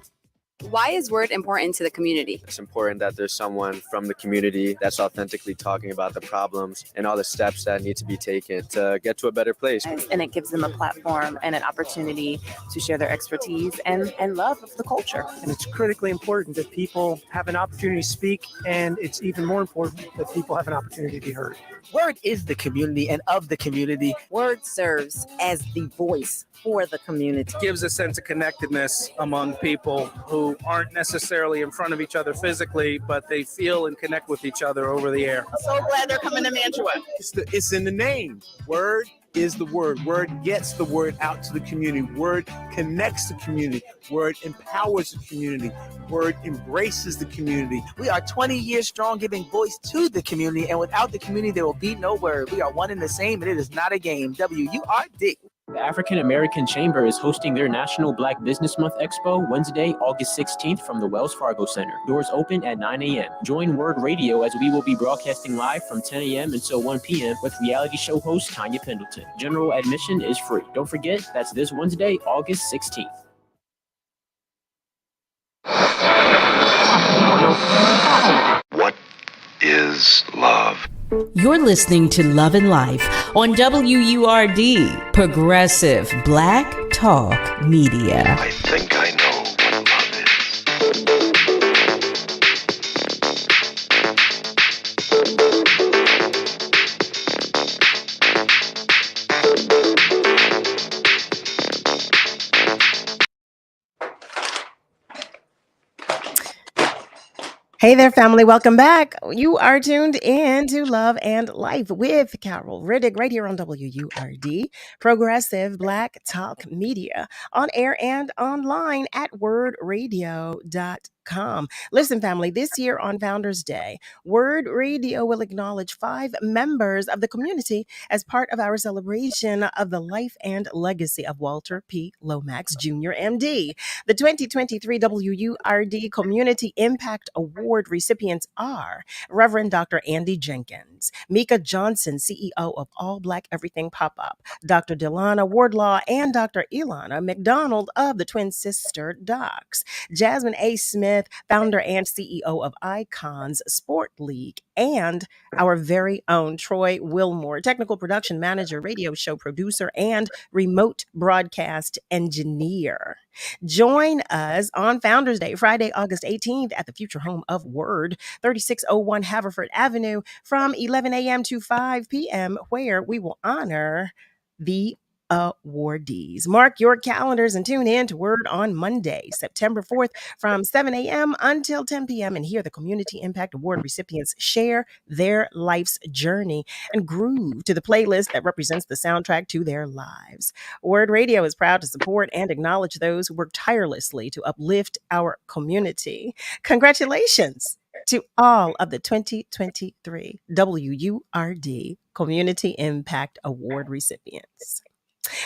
Why is WURD important to the community? It's important that there's someone from the community that's authentically talking about the problems and all the steps that need to be taken to get to a better place. And it gives them a platform and an opportunity to share their expertise and love of the culture. And it's critically important that people have an opportunity to speak, and it's even more important that people have an opportunity to be heard. WURD is the community and of the community. WURD serves as the voice for the community. It gives a sense of connectedness among people who aren't necessarily in front of each other physically, but they feel and connect with each other over the air. I'm so glad they're coming to Mantua. It's in the name. WURD is the word. WURD gets the word out to the community. WURD connects the community. WURD empowers the community. WURD embraces the community. We are 20 years strong, giving voice to the community, and without the community, there will be no WURD. We are one and the same, and it is not a game. WURD. The African American Chamber is hosting their National Black Business Month Expo Wednesday, August 16th from the Wells Fargo Center. Doors open at 9 a.m. Join WURD Radio as we will be broadcasting live from 10 a.m. until 1 p.m. with reality show host Tanya Pendleton. General admission is free. Don't forget, that's this Wednesday, August 16th. What is love? You're listening to Love and Life on WURD, Progressive Black Talk Media. I think I know what love Hey there, family. Welcome back. You are tuned in to Love and Life with Carol Riddick right here on WURD, Progressive Black Talk Media, on air and online at wordradio.com. Listen, family, this year on Founders Day, WURD Radio will acknowledge 5 members of the community as part of our celebration of the life and legacy of Walter P. Lomax Jr., MD. The 2023 WURD Community Impact Award recipients are Reverend Dr. Andy Jenkins, Mika Johnson, CEO of All Black Everything Pop-Up, Dr. Delana Wardlaw, and Dr. Elana McDonald of the Twin Sister Docs, Jasmine A. Smith, Smith, founder and CEO of Icons Sport League, and our very own Troy Wilmore, technical production manager, radio show producer, and remote broadcast engineer. Join us on Founders Day, Friday, August 18th at the future home of WURD, 3601 Haverford Avenue from 11 a.m. to 5 p.m., where we will honor the awardees. Mark your calendars and tune in to WURD on Monday, September 4th from 7 a.m. until 10 p.m. and hear the Community Impact Award recipients share their life's journey and groove to the playlist that represents the soundtrack to their lives. WURD Radio is proud to support and acknowledge those who work tirelessly to uplift our community. Congratulations to all of the 2023 WURD Community Impact Award recipients.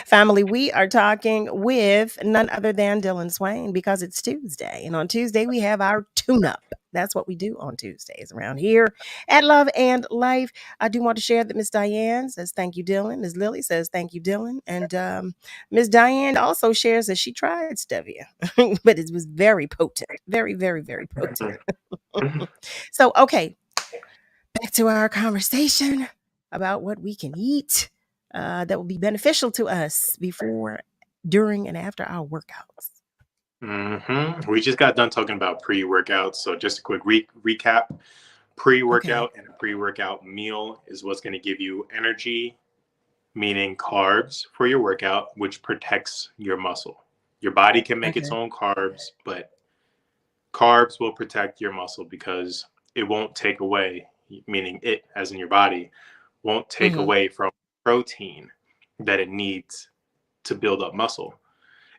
Family, we are talking with none other than Dillon Swaine because it's Tuesday. And on Tuesday, we have our tune-up. That's what we do on Tuesdays around here at Love and Life. I do want to share that Miss Diane says, thank you, Dillon. Ms. Lily says, thank you, Dillon. And Miss Diane also shares that she tried stevia, but it was very potent. Very, very, very potent. So, okay, back to our conversation about what we can eat that will be beneficial to us before, during, and after our workouts. We just got done talking about pre-workouts. So just a quick recap. Pre-workout and a pre-workout meal is what's going to give you energy, meaning carbs for your workout, which protects your muscle. Your body can make its own carbs, but carbs will protect your muscle because it won't take away, meaning it as in your body, won't take away from protein that it needs to build up muscle.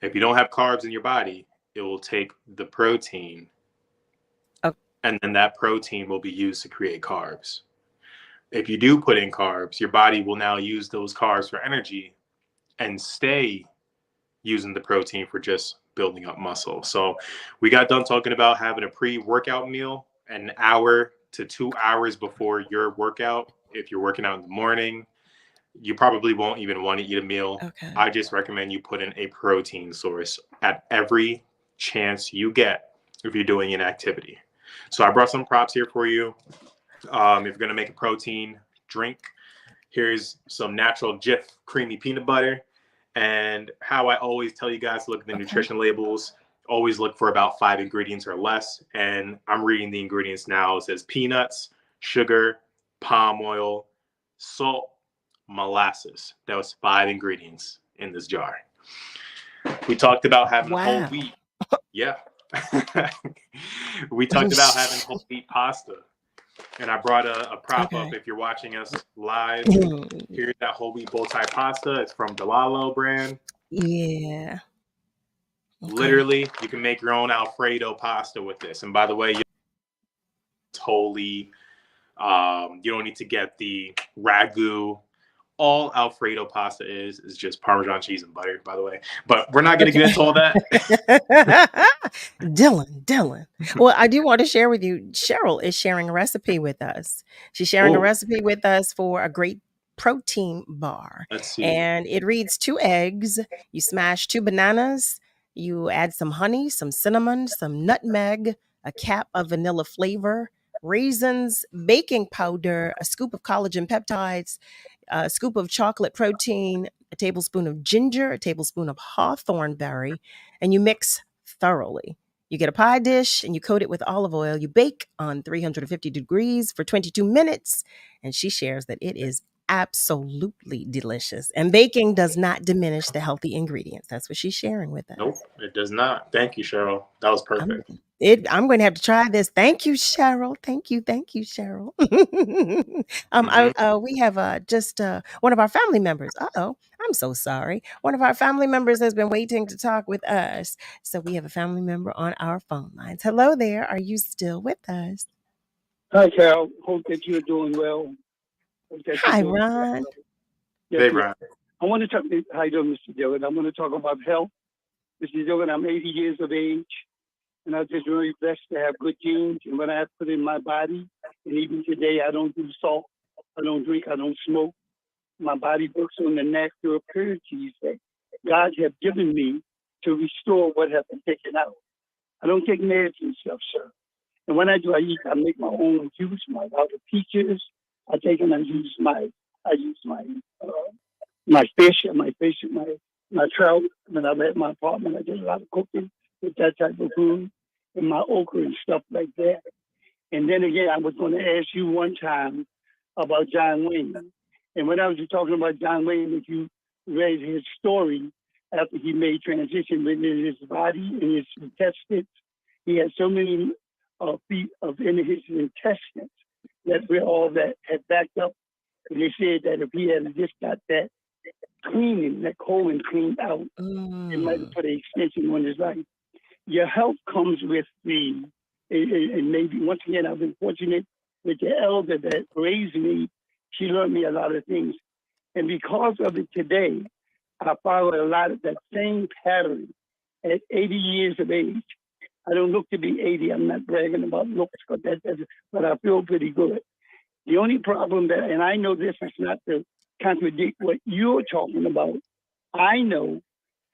If you don't have carbs in your body, it will take the protein and then that protein will be used to create carbs. If you do put in carbs, your body will now use those carbs for energy and stay using the protein for just building up muscle. So we got done talking about having a pre-workout meal an hour to 2 hours before your workout. If you're working out in the morning, you probably won't even want to eat a meal. I just recommend you put in a protein source at every chance you get if you're doing an activity. So I brought some props here for you. If you're going to make a protein drink, here's some natural Jif creamy peanut butter. And how I always tell you guys to look at the nutrition labels, always look for about 5 ingredients or less. And I'm reading the ingredients now. It says peanuts, sugar, palm oil, salt, molasses. That was 5 ingredients in this jar. We talked about having whole wheat. Yeah. We talked about having whole wheat pasta. And I brought a prop up if you're watching us live. Here's that whole wheat bow tie pasta. It's from DILLON brand. Yeah. Literally, you can make your own Alfredo pasta with this. And by the way, it's wholly, you don't need to get the ragu. All Alfredo pasta is just Parmesan cheese and butter, by the way. But we're not going to get into all that. Dillon. Well, I do want to share with you, Cheryl is sharing a recipe with us. She's sharing a recipe with us for a great protein bar. Let's see. And it reads 2 eggs. You smash 2 bananas. You add some honey, some cinnamon, some nutmeg, a cap of vanilla flavor, raisins, baking powder, a scoop of collagen peptides, a scoop of chocolate protein, a tablespoon of ginger, a tablespoon of hawthorn berry, and you mix thoroughly. You get a pie dish and you coat it with olive oil. You bake on 350 degrees for 22 minutes. And she shares that it is absolutely delicious. And baking does not diminish the healthy ingredients. That's what she's sharing with us. Nope, it does not. Thank you, Cheryl. That was perfect. I'm going to have to try this. Thank you, Cheryl. Thank you, Cheryl. We have just one of our family members. I'm so sorry. One of our family members has been waiting to talk with us. So we have a family member on our phone lines. Hello there. Are you still with us? Hi, Carol. Hope that you're doing well. Hi, Ron. Hey, Ron. I want to talk. How you doing, Mr. Dillon? I want to talk about health. Mr. Dillon, I'm 80 years of age, and I'm just really blessed to have good genes. And what I put in my body, and even today, I don't do salt, I don't drink, I don't smoke. My body works on the natural purities that God has given me to restore what has been taken out. I don't take meds and stuff, sir. And when I do, I make my own juice, my out of peaches. I take and I use my fish, my trout. When I'm at my apartment, I do a lot of cooking with that type of food and my okra and stuff like that. And then again, I was going to ask you one time about John Wayne. And when I was talking about John Wayne, if you read his story after he made transition within his body and his intestines, he had so many feet in his intestines that we're all that had backed up. And they said that if he had just got that cleaning, that colon cleaned out, it might have put an extension on his life. Your health comes with the, and maybe once again, I've been fortunate with the elder that raised me. She learned me a lot of things. And because of it today, I follow a lot of that same pattern at 80 years of age. I don't look to be 80. I'm not bragging about looks, but I feel pretty good. The only problem that, and I know this is not to contradict what you're talking about, I know,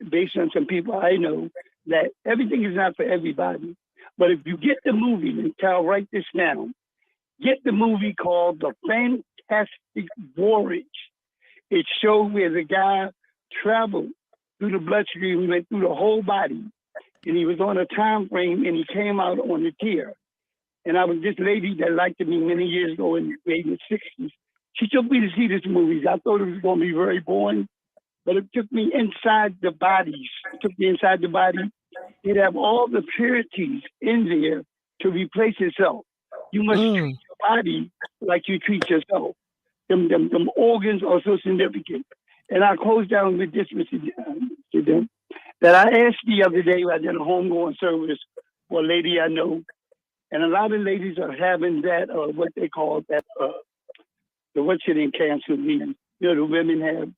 based on some people I know, that everything is not for everybody. But if you get the movie, and Cal, write this down, get the movie called The Fantastic Voyage. It showed where the guy traveled through the bloodstream, he went through the whole body, and he was on a time frame, and he came out on a tear. And I was this lady that liked me many years ago in the 60s. She took me to see this movie. I thought it was going to be very boring, but it took me inside the bodies. It took me inside the body. You'd have all the purities in there to replace itself. You must treat your body like you treat yourself. Them organs are so significant. And I close down with this, Mr. Dem, that I asked the other day, I did a homegoing service for a lady I know, and a lot of ladies are having that, what they call that, the what's it in cancer leave, the women have.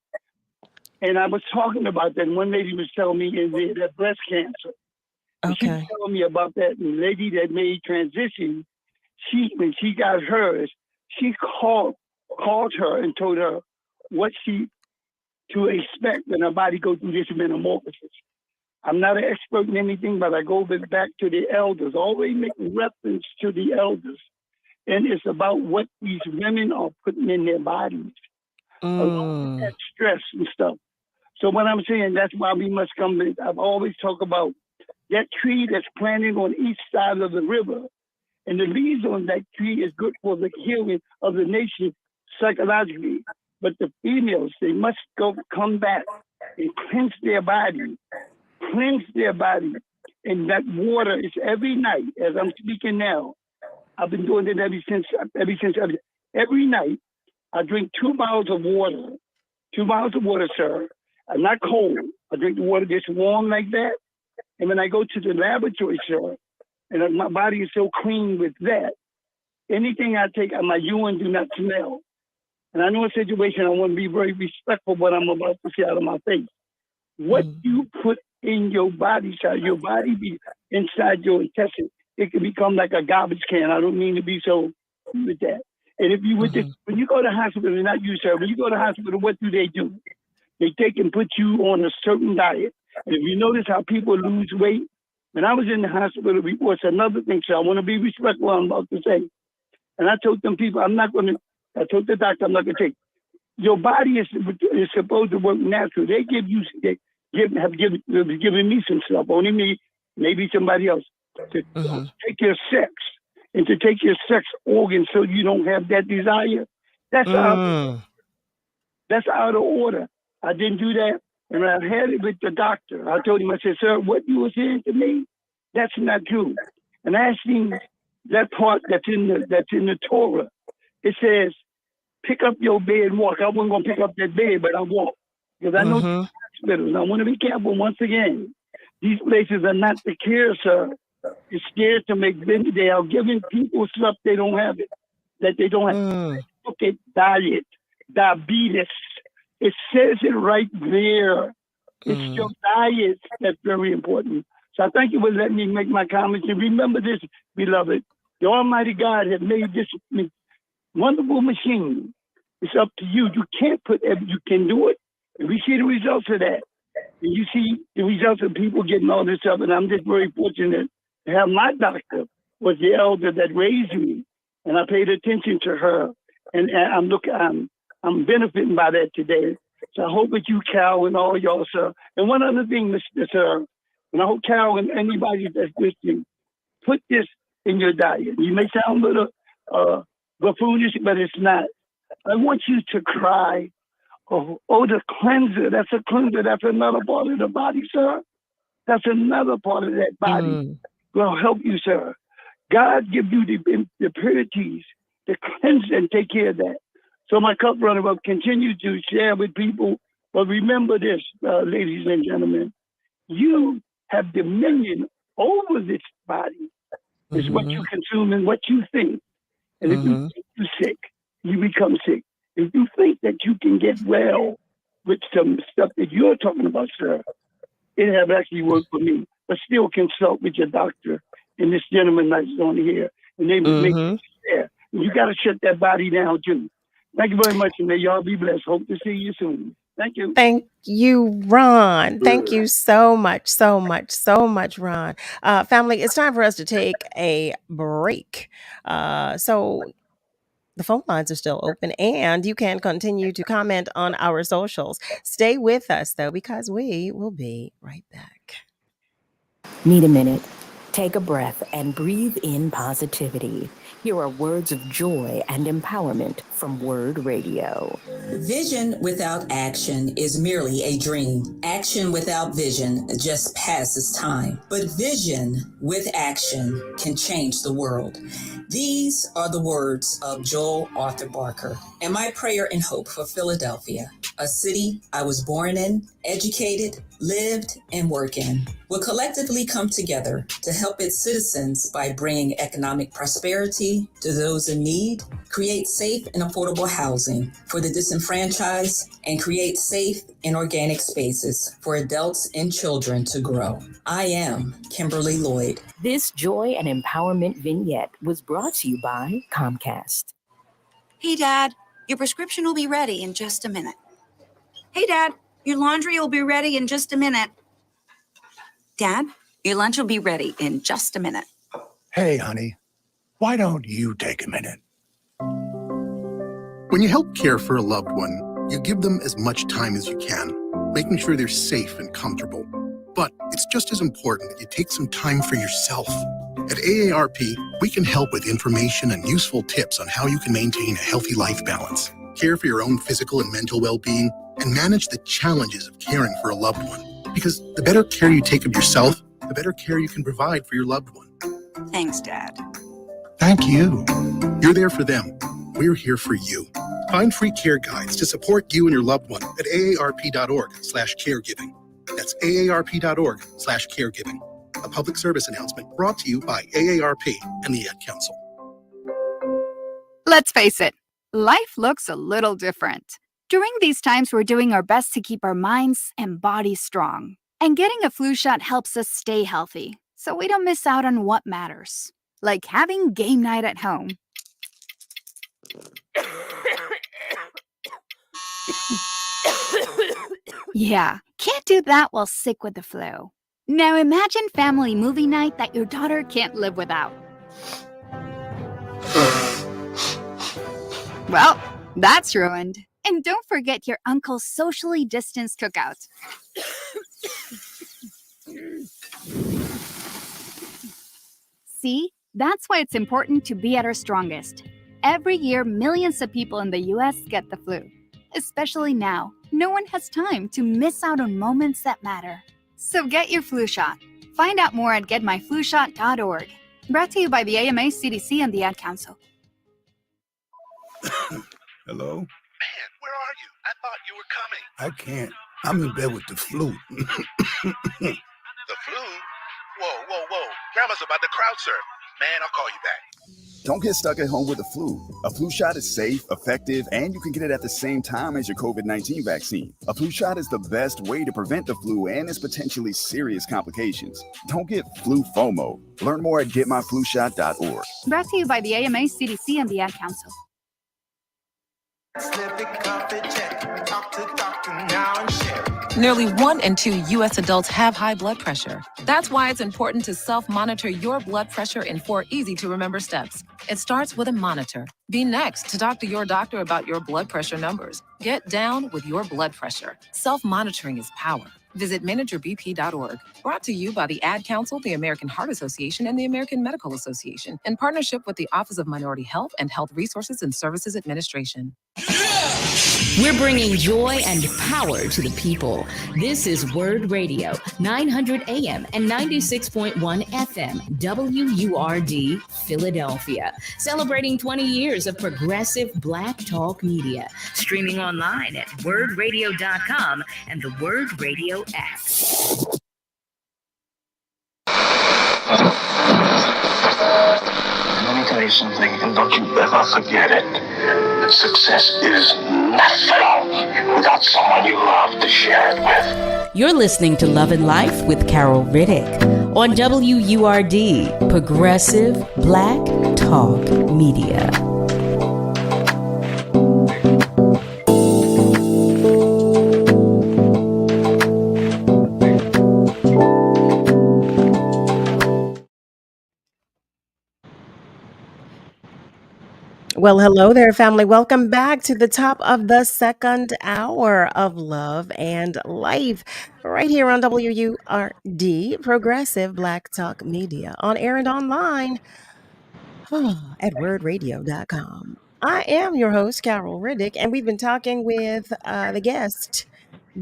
And I was talking about that, and one lady was telling me that breast cancer. And she was telling me about that lady that made transition. When she got hers, she called her and told her what she to expect when her body goes through this metamorphosis. I'm not an expert in anything, but I go back to the elders, always make reference to the elders. And it's about what these women are putting in their bodies, along with that stress and stuff. So what I'm saying, that's why we must come. I've always talked about that tree that's planted on each side of the river. And the leaves on that tree is good for the healing of the nation psychologically. But the females, they must come back and cleanse their body. And that water is every night, as I'm speaking now. I've been doing it every night. I drink 2 miles of water. 2 miles of water, sir. I'm not cold. I drink the water gets warm like that. And when I go to the laboratory, sir, and my body is so clean with that, anything I take, my urine do not smell. And I know a situation, I want to be very respectful of what I'm about to say out of my face. What you put in your body, sir, your body be inside your intestine, it can become like a garbage can. I don't mean to be so with that. And if you would, when you go to hospital, not you, sir, when you go to hospital, what do? They take and put you on a certain diet. And if you notice how people lose weight, when I was in the hospital before, it's another thing, so I want to be respectful what I'm about to say. And I told them people, I told the doctor, I'm not going to take. Your body is supposed to work natural. They have given me some stuff, only me, maybe somebody else, to take your sex and to take your sex organ so you don't have that desire. That's out of order. I didn't do that. And when I had it with the doctor, I told him, I said, sir, what you were saying to me, that's not true. And I asked him that part that's in the Torah. It says, pick up your bed and walk. I wasn't going to pick up that bed, but I walked. Because I know the hospitals. I want to be careful once again. These places are not the care, sir. It's scared to make business. They are giving people stuff they don't have it, that they don't have. Look at diet, diabetes. It says it right there. It's your diet that's very important. So I thank you for letting me make my comments. And remember this, beloved. The Almighty God has made this wonderful machine. It's up to you. You can't you can do it. And we see the results of that. And you see the results of people getting all this stuff. And I'm just very fortunate have my doctor was the elder that raised me, and I paid attention to her, and I'm benefiting by that today. So I hope that you, Cal, and all y'all, sir. And one other thing, Mr. Sir, and I hope Cal and anybody that's listening, put this in your diet. You may sound a little buffoonish, but it's not. I want you to cry, oh, the cleanser. That's a cleanser. That's another part of the body, sir. That's another part of that body. Will help you, sir. God give you the purities to cleanse and take care of that. So my cup runner up, continue to share with people. But remember this, ladies and gentlemen, you have dominion over this body. It's what you consume and what you think. And if you think you're sick, you become sick. If you think that you can get well with some stuff that you're talking about, sir, it have actually worked for me. But still consult with your doctor and this gentleman that's on here. And they make it there. You got to shut that body down, too. Thank you very much, and may y'all be blessed. Hope to see you soon. Thank you. Thank you, Ron. Thank you so much, Ron. Family, it's time for us to take a break. So the phone lines are still open, and you can continue to comment on our socials. Stay with us, though, because we will be right back. Need a minute? Take a breath and breathe in positivity. Here are words of joy and empowerment from WURD Radio. Vision without action is merely a dream. Action without vision just passes time. But vision with action can change the world. These are the words of Joel Arthur Barker, and my prayer and hope for Philadelphia, a city I was born in, educated, lived, and work in, will collectively come together to help its citizens by bringing economic prosperity to those in need, create safe and affordable housing for the disenfranchised, and create safe and organic spaces for adults and children to grow. I am Kimberly Lloyd. This joy and empowerment vignette was brought to you by Comcast. Hey, Dad, your prescription will be ready in just a minute. Hey, Dad, your laundry will be ready in just a minute. Dad, your lunch will be ready in just a minute. Hey, honey, why don't you take a minute? When you help care for a loved one, you give them as much time as you can, making sure they're safe and comfortable. But it's just as important that you take some time for yourself. At AARP, we can help with information and useful tips on how you can maintain a healthy life balance, care for your own physical and mental well-being, and manage the challenges of caring for a loved one. Because the better care you take of yourself, the better care you can provide for your loved one. Thanks, Dad. Thank you. You're there for them. We're here for you. Find free care guides to support you and your loved one at aarp.org/caregiving. That's aarp.org/caregiving. A public service announcement brought to you by AARP and the Ad Council. Let's face it, life looks a little different. During these times, we're doing our best to keep our minds and bodies strong. And getting a flu shot helps us stay healthy, so we don't miss out on what matters. Like having game night at home. Yeah, can't do that while sick with the flu. Now imagine family movie night that your daughter can't live without. Well, that's ruined. And don't forget your uncle's socially distanced cookout. See, that's why it's important to be at our strongest. Every year, millions of people in the U.S. get the flu. Especially now, no one has time to miss out on moments that matter. So get your flu shot. Find out more at getmyflushot.org. Brought to you by the AMA, CDC, and the Ad Council. Hello? Man, where are you? I thought you were coming. I can't. I'm in bed with the flu. The flu? Whoa. Grandma's about to crowd surf. Man, I'll call you back. Don't get stuck at home with the flu. A flu shot is safe, effective, and you can get it at the same time as your COVID-19 vaccine. A flu shot is the best way to prevent the flu and its potentially serious complications. Don't get flu FOMO. Learn more at getmyflushot.org. Brought to you by the AMA, CDC, and the Ad Council. Snippy coffee check. Talk to doctor now and share. Nearly 1 in 2 U.S. adults have high blood pressure. That's why it's important to self-monitor your blood pressure in 4 easy-to-remember steps. It starts with a monitor. Be next to talk to your doctor about your blood pressure numbers. Get down with your blood pressure. Self-monitoring is power. Visit manageyourbp.org. Brought to you by the Ad Council, the American Heart Association, and the American Medical Association, in partnership with the Office of Minority Health and Health Resources and Services Administration. We're bringing joy and power to the people. This is WURD Radio, 900 AM and 96.1 FM, WURD, Philadelphia. Celebrating 20 years of progressive Black talk media. Streaming online at wordradio.com and the WURD Radio app. Let me tell you something, and don't you ever forget it. Success is nothing without someone you love to share it with. You're listening to Love and Life with Carol Riddick on WURD, Progressive Black Talk Media. Well, hello there, family. Welcome back to the top of the second hour of Love and Life, right here on WURD, Progressive Black Talk Media, on air and online at wordradio.com. I am your host, Carol Riddick, and we've been talking with the guest,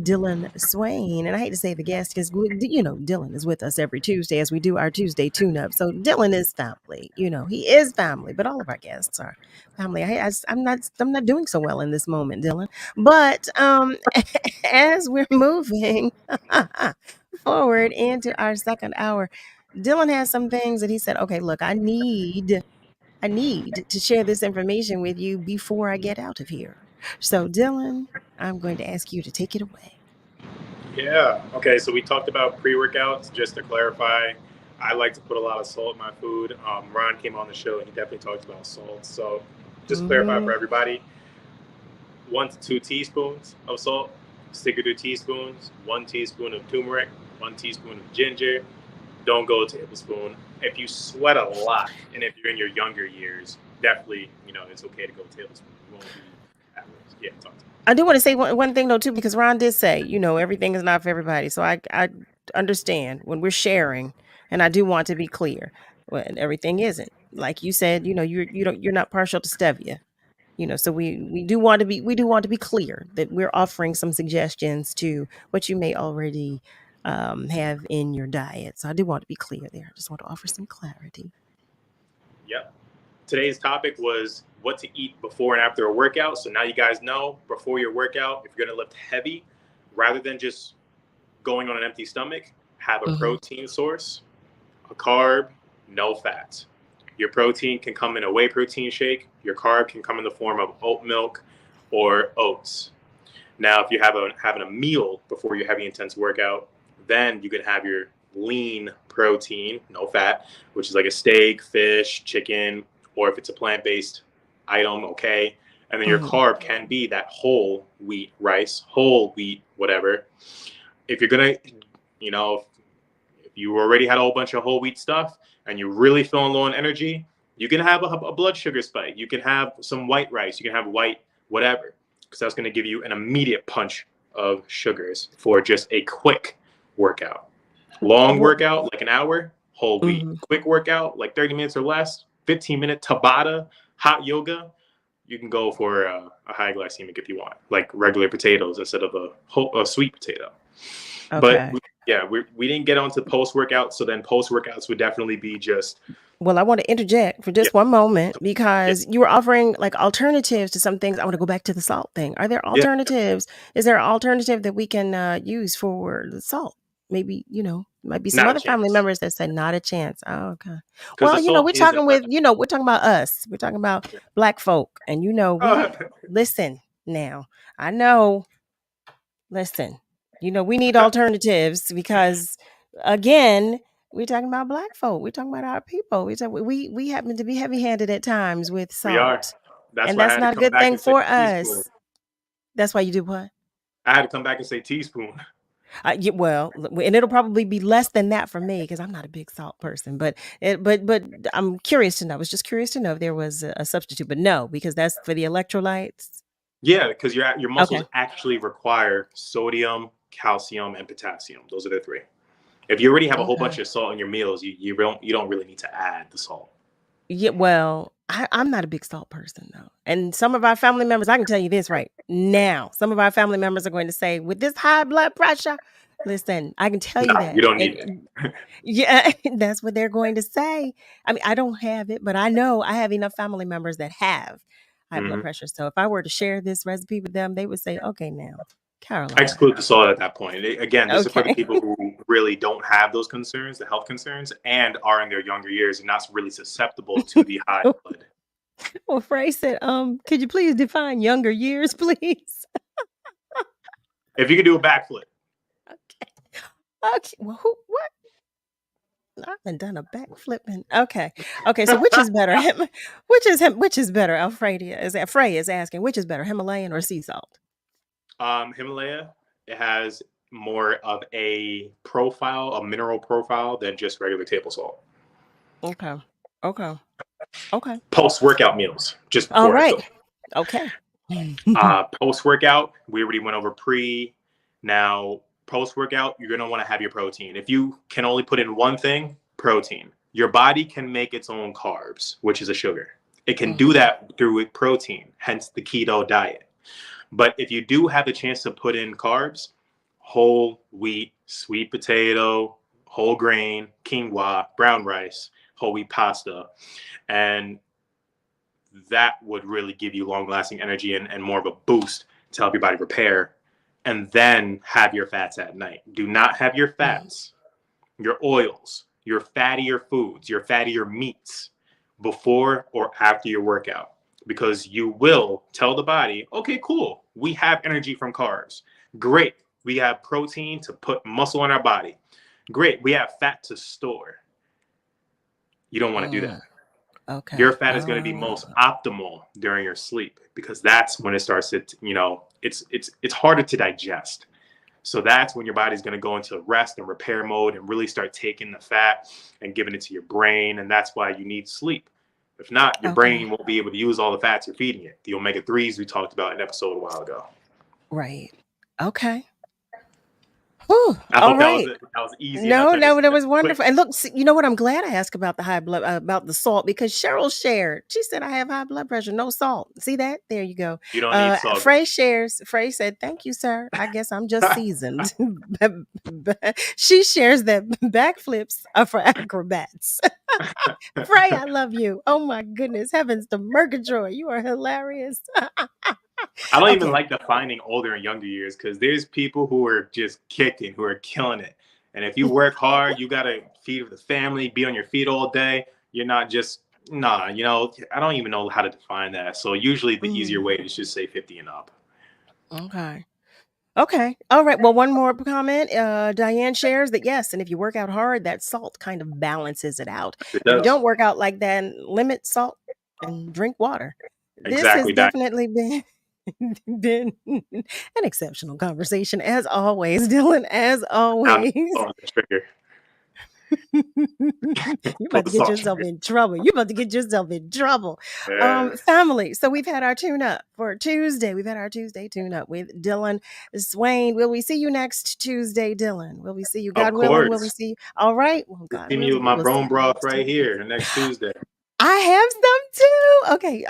DILLON SWAINE. And I hate to say the guest because, DILLON is with us every Tuesday as we do our Tuesday tune-up. So DILLON is family. He is family, but all of our guests are family. I'm not doing so well in this moment, DILLON. But as we're moving forward into our second hour, DILLON has some things that he said, okay, look, I need to share this information with you before I get out of here. So DILLON, I'm going to ask you to take it away. Yeah. Okay. So we talked about pre-workouts. Just to clarify, I like to put a lot of salt in my food. Ron came on the show and he definitely talked about salt. So just to clarify for everybody, 1 to 2 teaspoons of salt, stick it to teaspoons, 1 teaspoon of turmeric, 1 teaspoon of ginger. Don't go a tablespoon. If you sweat a lot, and if you're in your younger years, definitely, it's okay to go a tablespoon. You won't be at risk. Yeah, talk to me. I do want to say one thing, though, too, because Ron did say, everything is not for everybody. So I understand when we're sharing, and I do want to be clear, when everything isn't. Like you said, you're not partial to stevia. So we do want to be clear that we're offering some suggestions to what you may already have in your diet. So I do want to be clear there. I just want to offer some clarity. Yep. Today's topic was what to eat before and after a workout. So now you guys know, before your workout, if you're going to lift heavy, rather than just going on an empty stomach, have a protein source, a carb, no fat. Your protein can come in a whey protein shake. Your carb can come in the form of oat milk or oats. Now, if you're having a meal before your heavy intense workout, then you can have your lean protein, no fat, which is like a steak, fish, chicken, or if it's a plant-based item, okay. And then your carb can be that whole wheat rice, whole wheat, whatever. If you're gonna, if you already had a whole bunch of whole wheat stuff and you're really feeling low on energy, you can have a blood sugar spike. You can have some white rice. You can have white whatever, because that's gonna give you an immediate punch of sugars for just a quick workout. Long workout, like an hour, whole wheat. Quick workout, like 30 minutes or less, 15-minute Tabata, hot yoga, you can go for a high glycemic if you want, like regular potatoes instead of a sweet potato. Okay. But we didn't get onto post-workout, so then post-workouts would definitely be just... Well, I want to interject for just one moment because you were offering like alternatives to some things. I want to go back to the salt thing. Are there alternatives? Is there an alternative that we can use for the salt? Maybe, might be some other family members that say not a chance. Oh, okay. Well, we're talking about us. We're talking about Black folk. And, listen now, I know, listen, we need alternatives because, again, we're talking about Black folk. We're talking about our people. We happen to be heavy-handed at times with salt. We are. That's not a good thing for us. That's why you do what? I had to come back and say teaspoon. Well, and it'll probably be less than that for me because I'm not a big salt person. But I'm curious to know. I was just curious to know if there was a substitute. But no, because that's for the electrolytes. Yeah, because your muscles Okay. actually require sodium, calcium, and potassium. Those are the three. If you already have a whole bunch Okay. of salt in your meals, you don't really need to add the salt. Yeah, well, I'm not a big salt person though. And some of our family members, I can tell you this right now, some of our family members are going to say, with this high blood pressure, listen, I can tell you No, that. you don't need it. Yeah, that's what they're going to say. I mean, I don't have it, but I know I have enough family members that have high blood Mhm. pressure. So if I were to share this recipe with them, they would say, okay, now, Caroline. Exclude the salt at that point. Again, this is for the Okay. people who really don't have those concerns, the health concerns, and are in their younger years and not really susceptible to the high blood. Well, Frey said, could you please define younger years, please? If you can do a backflip. Okay. Well, what? I haven't done a backflip. Okay. Okay. So which is better? Which is better? Alfredia Frey is asking, which is better, Himalayan or sea salt? Himalaya, it has more of a profile, a mineral profile than just regular table salt. Okay. Okay. Okay. Post-workout meals, just All before. right. Okay. Post-workout, we already went over pre. Now, post-workout, you're going to want to have your protein. If you can only put in one thing, protein. Your body can make its own carbs, which is a sugar. It can do that through protein, hence the keto diet. But if you do have the chance to put in carbs, whole wheat, sweet potato, whole grain, quinoa, brown rice, whole wheat pasta, and that would really give you long-lasting energy and more of a boost to help your body repair, and then have your fats at night. Do not have your fats, your oils, your fattier foods, your fattier meats before or after your workout, because you will tell the body, okay, cool, we have energy from carbs. Great, we have protein to put muscle in our body. Great, we have fat to store. You don't want to do that. Okay. Your fat is going to be most optimal during your sleep, because that's when it starts to, it's harder to digest. So that's when your body's going to go into rest and repair mode and really start taking the fat and giving it to your brain. And that's why you need sleep. If not, your brain won't be able to use all the fats you're feeding it. The omega-3s we talked about in an episode a while ago. Right. Okay. Whew, I all hope right. that was easy. No, enough to that was quick. wonderful. And look, see, you know what? I'm glad I asked about the high blood, about the salt, because Cheryl shared. She said, I have high blood pressure, no salt. See that? There you go. You don't need salt. Frey said, thank you, sir. I guess I'm just seasoned. She shares that backflips are for acrobats. Frey, I love you. Oh my goodness. Heavens to Murgatroyd. You are hilarious. I don't even like defining older and younger years, because there's people who are just kicking, who are killing it. And if you work hard, you got to feed the family, be on your feet all day. You're not just, I don't even know how to define that. So usually the easier way is just say 50 and up. Okay. Okay. All right. Well, one more comment. Diane shares that yes, and if you work out hard, that salt kind of balances it out. It If you does. don't work out like that, limit salt and drink water. This Exactly has that. definitely been an exceptional conversation, as always, Dylan. As always. You're about to get yourself in trouble. Family. So we've had our tune-up for Tuesday. We've had our Tuesday tune-up with Dillon Swaine. Will we see you next Tuesday, Dylan? Will we see you? God willing, will we see you? All right. Well, God See me willing, with my we will see bone you broth next right Tuesday. here next Tuesday. I have some too.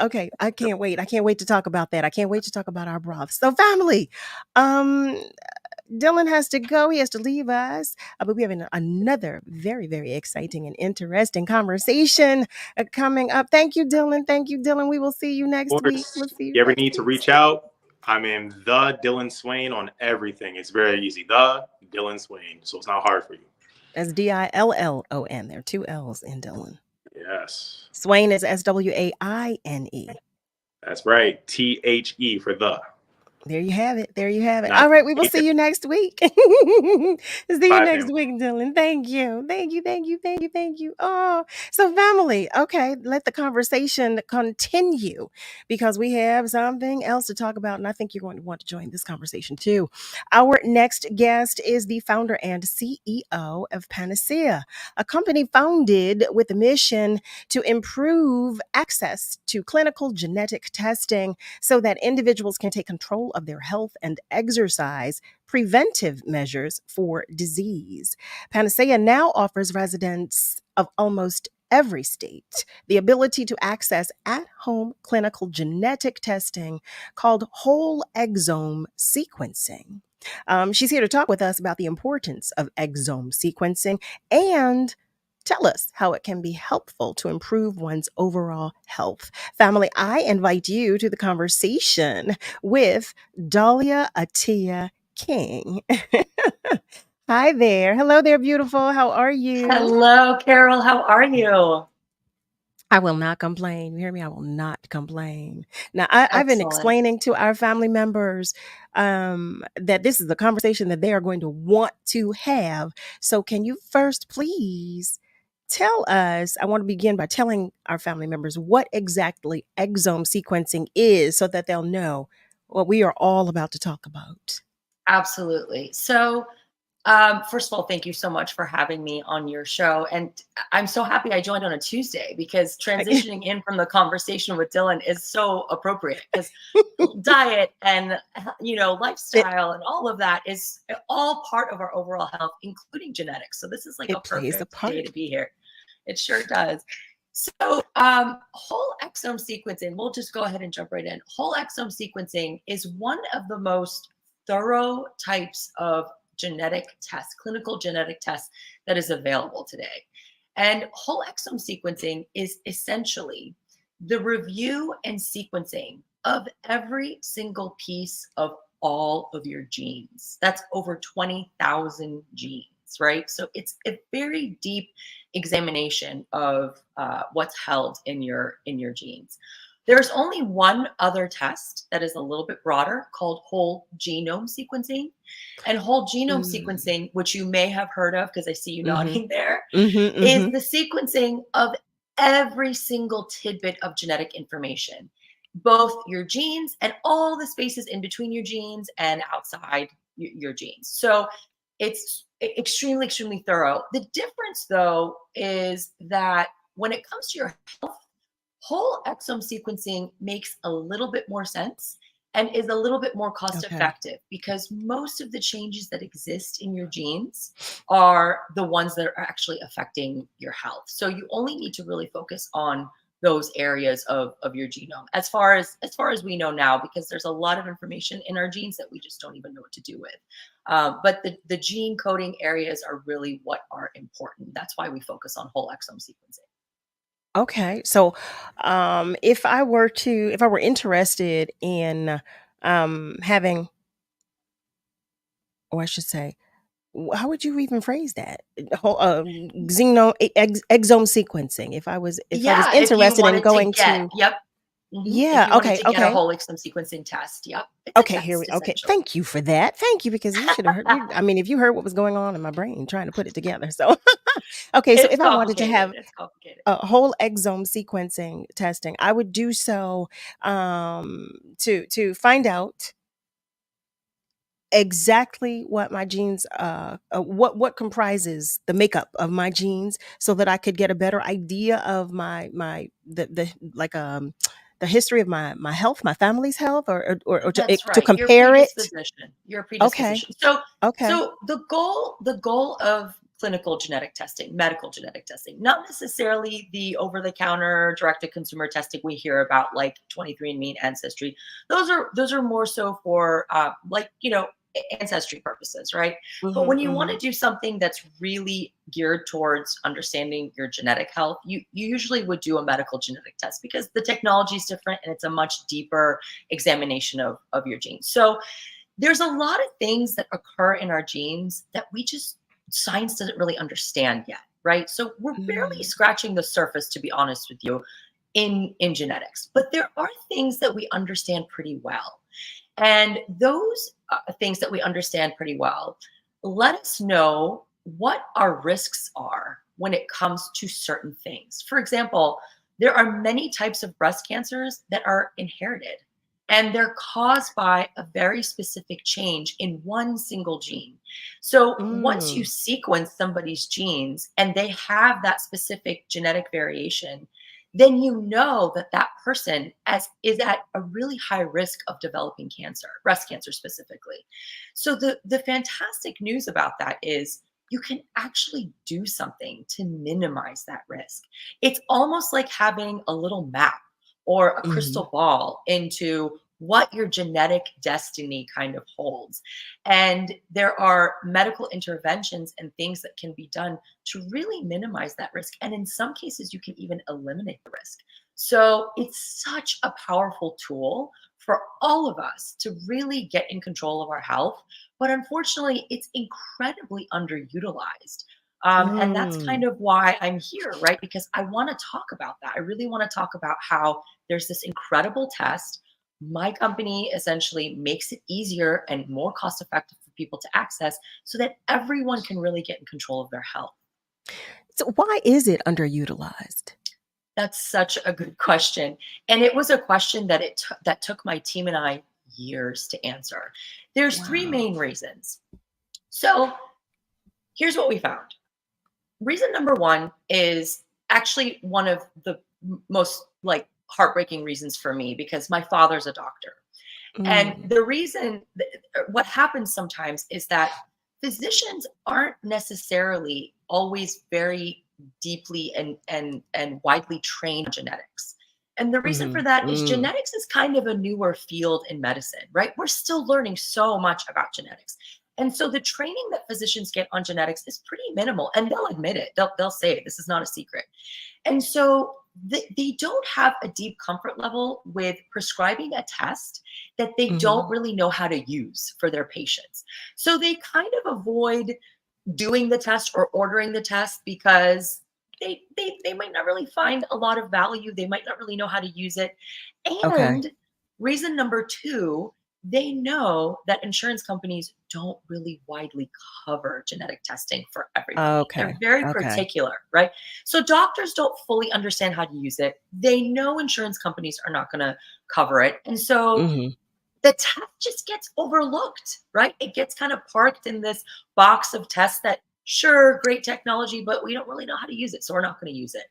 Okay. I can't wait. I can't wait to talk about that. I can't wait to talk about our broths. So family, Dylan has to go. He has to leave us. But we have another very, very exciting and interesting conversation coming up. Thank you, Dylan. We will see you next week. We'll see you ever need to reach out, I'm in the Dillon Swaine on everything. It's very easy. The Dillon Swaine. So it's not hard for you. That's DILLON. There are two L's in Dylan. Yes. Swaine is SWAINE. That's right. THE for the. There you have it. There you have it. Nice. All right. We will see you next week. See you Bye, next fam. week, Dylan. Thank you. Thank you. Thank you. Thank you. Thank you. Oh, so family. Okay. Let the conversation continue because we have something else to talk about. And I think you're going to want to join this conversation too. Our next guest is the founder and CEO of Panacea, a company founded with a mission to improve access to clinical genetic testing so that individuals can take control of their health and exercise preventive measures for disease. Panacea now offers residents of almost every state the ability to access at-home clinical genetic testing called whole exome sequencing. She's here to talk with us about the importance of exome sequencing and tell us how it can be helpful to improve one's overall health. Family, I invite you to the conversation with Dahlia Attia-King. Hi there. Hello there, beautiful. How are you? Hello, Carol. How are you? I will not complain. You hear me? I will not complain. Now, I've been Excellent. explaining to our family members that this is a conversation that they are going to want to have. So can you first please tell us, I want to begin by telling our family members what exactly exome sequencing is so that they'll know what we are all about to talk about. Absolutely. So, first of all, thank you so much for having me on your show. And I'm so happy I joined on a Tuesday because transitioning in from the conversation with Dylan is so appropriate because diet and, lifestyle and all of that is all part of our overall health, including genetics. So this is like a perfect day to be here. It sure does. So whole exome sequencing, we'll just go ahead and jump right in. Whole exome sequencing is one of the most thorough types of genetic tests, clinical genetic tests that is available today. And whole exome sequencing is essentially the review and sequencing of every single piece of all of your genes. That's over 20,000 genes, right? So it's a very deep examination of what's held in your genes. There's only one other test that is a little bit broader called whole genome sequencing. And whole genome sequencing, which you may have heard of because I see you nodding there, is the sequencing of every single tidbit of genetic information, both your genes and all the spaces in between your genes and outside your genes. So it's extremely, extremely thorough. The difference, though, is that when it comes to your health, whole exome sequencing makes a little bit more sense and is a little bit more cost effective because most of the changes that exist in your genes are the ones that are actually affecting your health. So you only need to really focus on those areas of your genome as far as we know now, because there's a lot of information in our genes that we just don't even know what to do with. But the gene coding areas are really what are important. That's why we focus on whole exome sequencing. Okay. So if I were interested in having, or I should say, how would you even phrase that? Exome sequencing. If I was interested in going to yep. Yeah. If you wanted Okay. to get a Okay. whole exome sequencing test. Yep. It's a Okay. Here we. test, Okay. essentially. Thank you for that. Thank you, because you should have heard. I mean, if you heard what was going on in my brain trying to put it together. So, okay. So It's if I wanted to have complicated. a whole exome sequencing testing, I would do so to find out exactly what my genes what comprises the makeup of my genes so that I could get a better idea of the history of my health, my family's health, or to compare it. Your predisposition. Okay. So the goal of clinical genetic testing, medical genetic testing, not necessarily the over-the-counter direct-to-consumer testing we hear about, like 23andMe and Ancestry. Those are more so for ancestry purposes, right? But when you want to do something that's really geared towards understanding your genetic health, you usually would do a medical genetic test because the technology is different and it's a much deeper examination of your genes. So there's a lot of things that occur in our genes that science doesn't really understand yet, right? So we're barely scratching the surface, to be honest with you, in genetics. But there are things that we understand pretty well. And those things that we understand pretty well let us know what our risks are when it comes to certain things. For example, there are many types of breast cancers that are inherited, and they're caused by a very specific change in one single gene. So once you sequence somebody's genes and they have that specific genetic variation, then you know that that person is at a really high risk of developing cancer, breast cancer specifically. So the fantastic news about that is you can actually do something to minimize that risk. It's almost like having a little map or a crystal ball into what your genetic destiny kind of holds. And there are medical interventions and things that can be done to really minimize that risk. And in some cases, you can even eliminate the risk. So it's such a powerful tool for all of us to really get in control of our health. But unfortunately, it's incredibly underutilized. And that's kind of why I'm here, right? Because I want to talk about that. I really want to talk about how there's this incredible test. My company essentially makes it easier and more cost effective for people to access so that everyone can really get in control of their health. So why is it underutilized? That's such a good question. And it was a question that that took my team and I years to answer. There's three main reasons. So here's what we found. Reason number one is actually one of the most heartbreaking reasons for me, because my father's a doctor. And the reason, what happens sometimes is that physicians aren't necessarily always very deeply and widely trained on genetics. And the reason for that is genetics is kind of a newer field in medicine, right? We're still learning so much about genetics. And so the training that physicians get on genetics is pretty minimal, and they'll admit it. They'll say it. This is not a secret. And so they don't have a deep comfort level with prescribing a test that they don't really know how to use for their patients. So they kind of avoid doing the test or ordering the test because they might not really find a lot of value. They might not really know how to use it. And reason number two, they know that insurance companies don't really widely cover genetic testing for everybody. They're very particular, right? So doctors don't fully understand how to use it. They know insurance companies are not going to cover it. And so the test just gets overlooked, right? It gets kind of parked in this box of tests that, sure, great technology, but we don't really know how to use it, so we're not going to use it.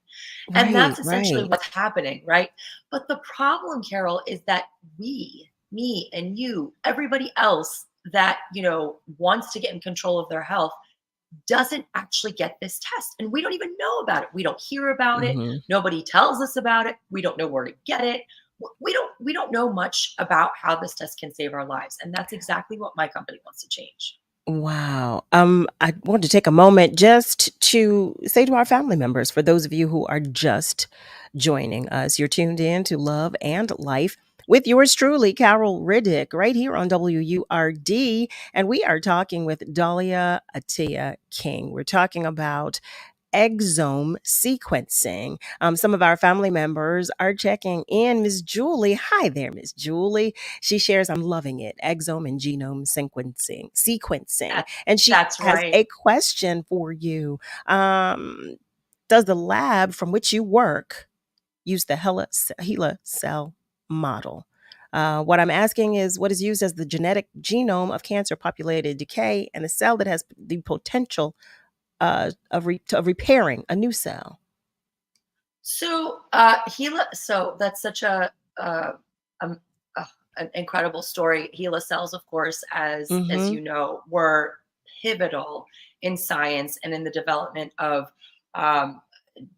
And that's essentially what's happening, right? But the problem, Carol, is that me and you, everybody else that, wants to get in control of their health doesn't actually get this test. And we don't even know about it. We don't hear about it. Nobody tells us about it. We don't know where to get it. We don't know much about how this test can save our lives. And that's exactly what my company wants to change. Wow. I want to take a moment just to say to our family members, for those of you who are just joining us, you're tuned in to Love and Life with yours truly, Carol Riddick, right here on WURD. And we are talking with Dahlia Attia-King. We're talking about exome sequencing. Some of our family members are checking in. Miss Julie, hi there, Miss Julie. She shares, I'm loving it, exome and genome sequencing. And she has a question for you. Does the lab from which you work use the HeLa cell model? What I'm asking is, what is used as the genetic genome of cancer-populated decay and the cell that has the potential of repairing a new cell? So HeLa, so that's such an incredible story. HeLa cells, of course, as you know, were pivotal in science and in the development of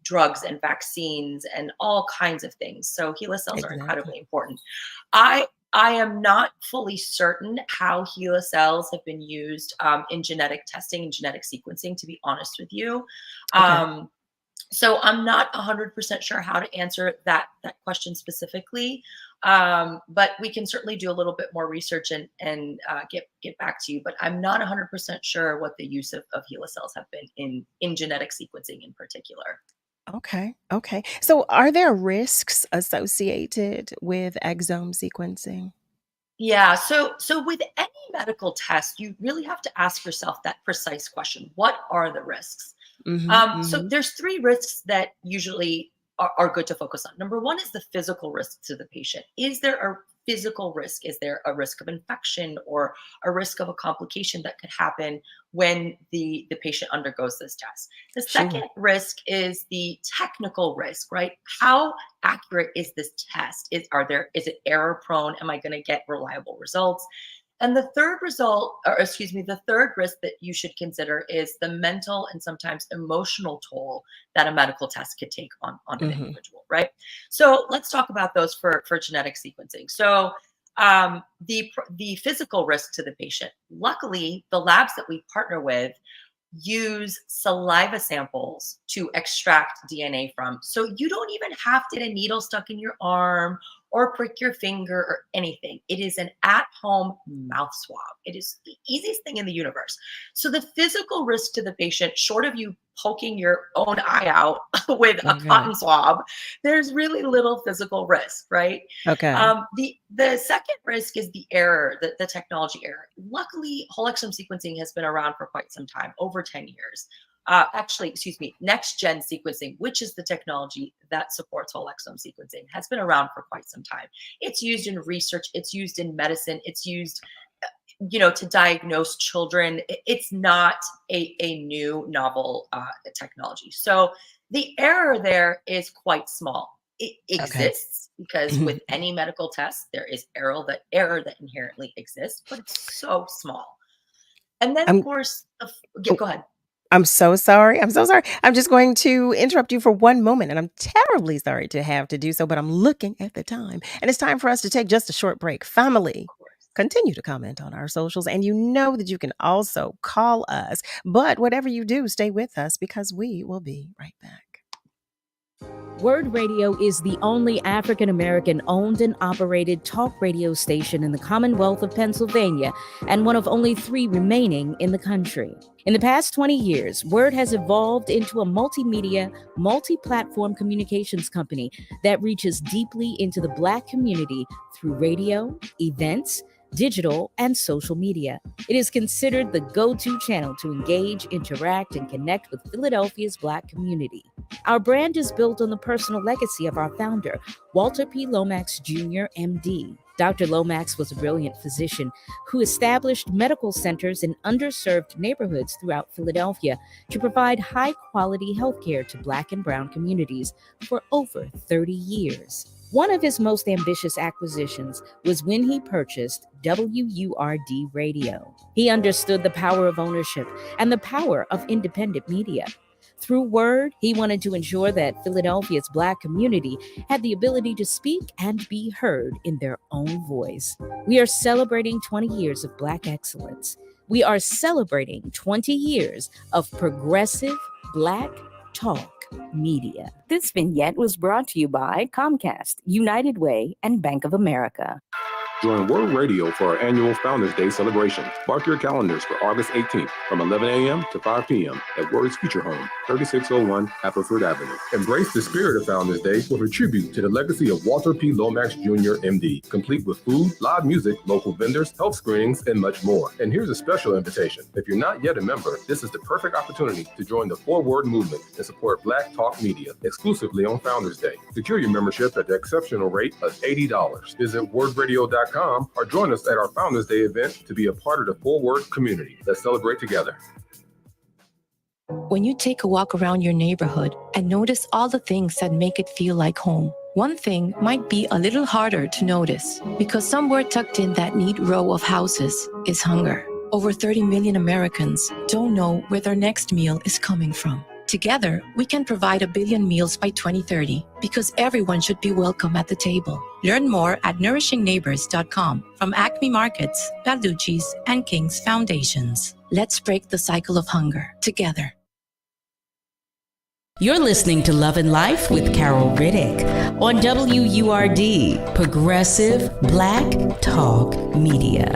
drugs and vaccines and all kinds of things. So HeLa cells are incredibly important. I am not fully certain how HeLa cells have been used in genetic testing and genetic sequencing, to be honest with you. So I'm not 100% sure how to answer that question specifically, but we can certainly do a little bit more research and get back to you. But I'm not 100% sure what the use of HeLa cells have been in genetic sequencing in particular. Okay. So are there risks associated with exome sequencing? Yeah. So with any medical test, you really have to ask yourself that precise question. What are the risks? So there's three risks that usually are good to focus on. Number one is the physical risk to the patient. Is there a physical risk? Is there a risk of infection or a risk of a complication that could happen when the patient undergoes this test? The second risk is the technical risk, right? How accurate is this test? Is it error prone? Am I going to get reliable results? And the third the third risk that you should consider is the mental and sometimes emotional toll that a medical test could take on an individual, right? So let's talk about those for genetic sequencing. So the physical risk to the patient. Luckily, the labs that we partner with use saliva samples to extract DNA from. So you don't even have to get a needle stuck in your arm or prick your finger or anything. It is an at-home mouth swab. It is the easiest thing in the universe. So the physical risk to the patient, short of you poking your own eye out with a cotton swab, there's really little physical risk, right? Okay. The second risk is the error, the technology error. Luckily, whole exome sequencing has been around for quite some time, over 10 years. Next gen sequencing, which is the technology that supports whole exome sequencing, has been around for quite some time. It's used in research, it's used in medicine, it's used to diagnose children. It's not a new novel technology. So the error there is quite small. It exists because with any medical test, there is error that inherently exists, but it's so small. And then, of course, go ahead. I'm so sorry. I'm so sorry. I'm just going to interrupt you for one moment, and I'm terribly sorry to have to do so, but I'm looking at the time, and it's time for us to take just a short break. Family, continue to comment on our socials, and you know that you can also call us. But whatever you do, stay with us because we will be right back. WURD Radio is the only African-American owned and operated talk radio station in the Commonwealth of Pennsylvania and one of only 3 remaining in the country. In the past 20 years, WURD has evolved into a multimedia, multi-platform communications company that reaches deeply into the Black community through radio, events, digital, and social media. It is considered the go-to channel to engage, interact, and connect with Philadelphia's Black community. Our brand is built on the personal legacy of our founder, Walter P. Lomax Jr., MD. Dr. Lomax was a brilliant physician who established medical centers in underserved neighborhoods throughout Philadelphia to provide high-quality healthcare to Black and Brown communities for over 30 years. One of his most ambitious acquisitions was when he purchased WURD Radio. He understood the power of ownership and the power of independent media. Through WURD, he wanted to ensure that Philadelphia's Black community had the ability to speak and be heard in their own voice. We are celebrating 20 years of Black excellence. We are celebrating 20 years of progressive Black talk media. This vignette was brought to you by Comcast, United Way, and Bank of America. Join WURD Radio for our annual Founders Day celebration. Mark your calendars for August 18th from 11 a.m. to 5 p.m. at WURD's Future Home, 3601 Haverford Avenue. Embrace the spirit of Founders Day with a tribute to the legacy of Walter P. Lomax Jr., MD, complete with food, live music, local vendors, health screenings, and much more. And here's a special invitation. If you're not yet a member, this is the perfect opportunity to join the Forward movement and support Black talk media exclusively on Founders Day. Secure your membership at the exceptional rate of $80. Visit wordradio.com or join us at our Founders Day event to be a part of the Forward community. Let's celebrate together. When you take a walk around your neighborhood and notice all the things that make it feel like home, one thing might be a little harder to notice because somewhere tucked in that neat row of houses is hunger. Over 30 million Americans don't know where their next meal is coming from. Together, we can provide 1 billion meals by 2030 because everyone should be welcome at the table. Learn more at nourishingneighbors.com from Acme Markets, Balducci's, and King's Foundations. Let's break the cycle of hunger together. You're listening to Love and Life with Carol Riddick on WURD, Progressive Black Talk Media.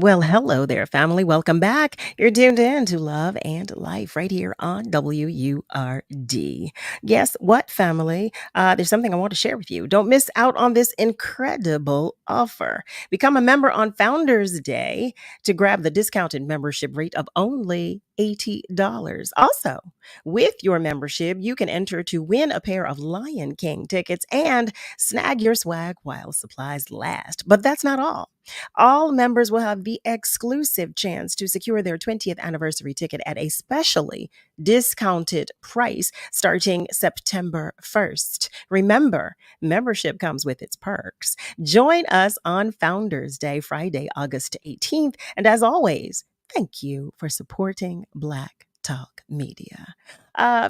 Well, hello there, family. Welcome back. You're tuned in to Love and Life right here on WURD. Guess what, family? There's something I want to share with you. Don't miss out on this incredible offer. Become a member on Founders Day to grab the discounted membership rate of only $80. Also, with your membership, you can enter to win a pair of Lion King tickets and snag your swag while supplies last. But that's not all. All members will have the exclusive chance to secure their 20th anniversary ticket at a specially discounted price starting September 1st. Remember, membership comes with its perks. Join us on Founders Day, Friday, August 18th. And as always, thank you for supporting Black Talk Media.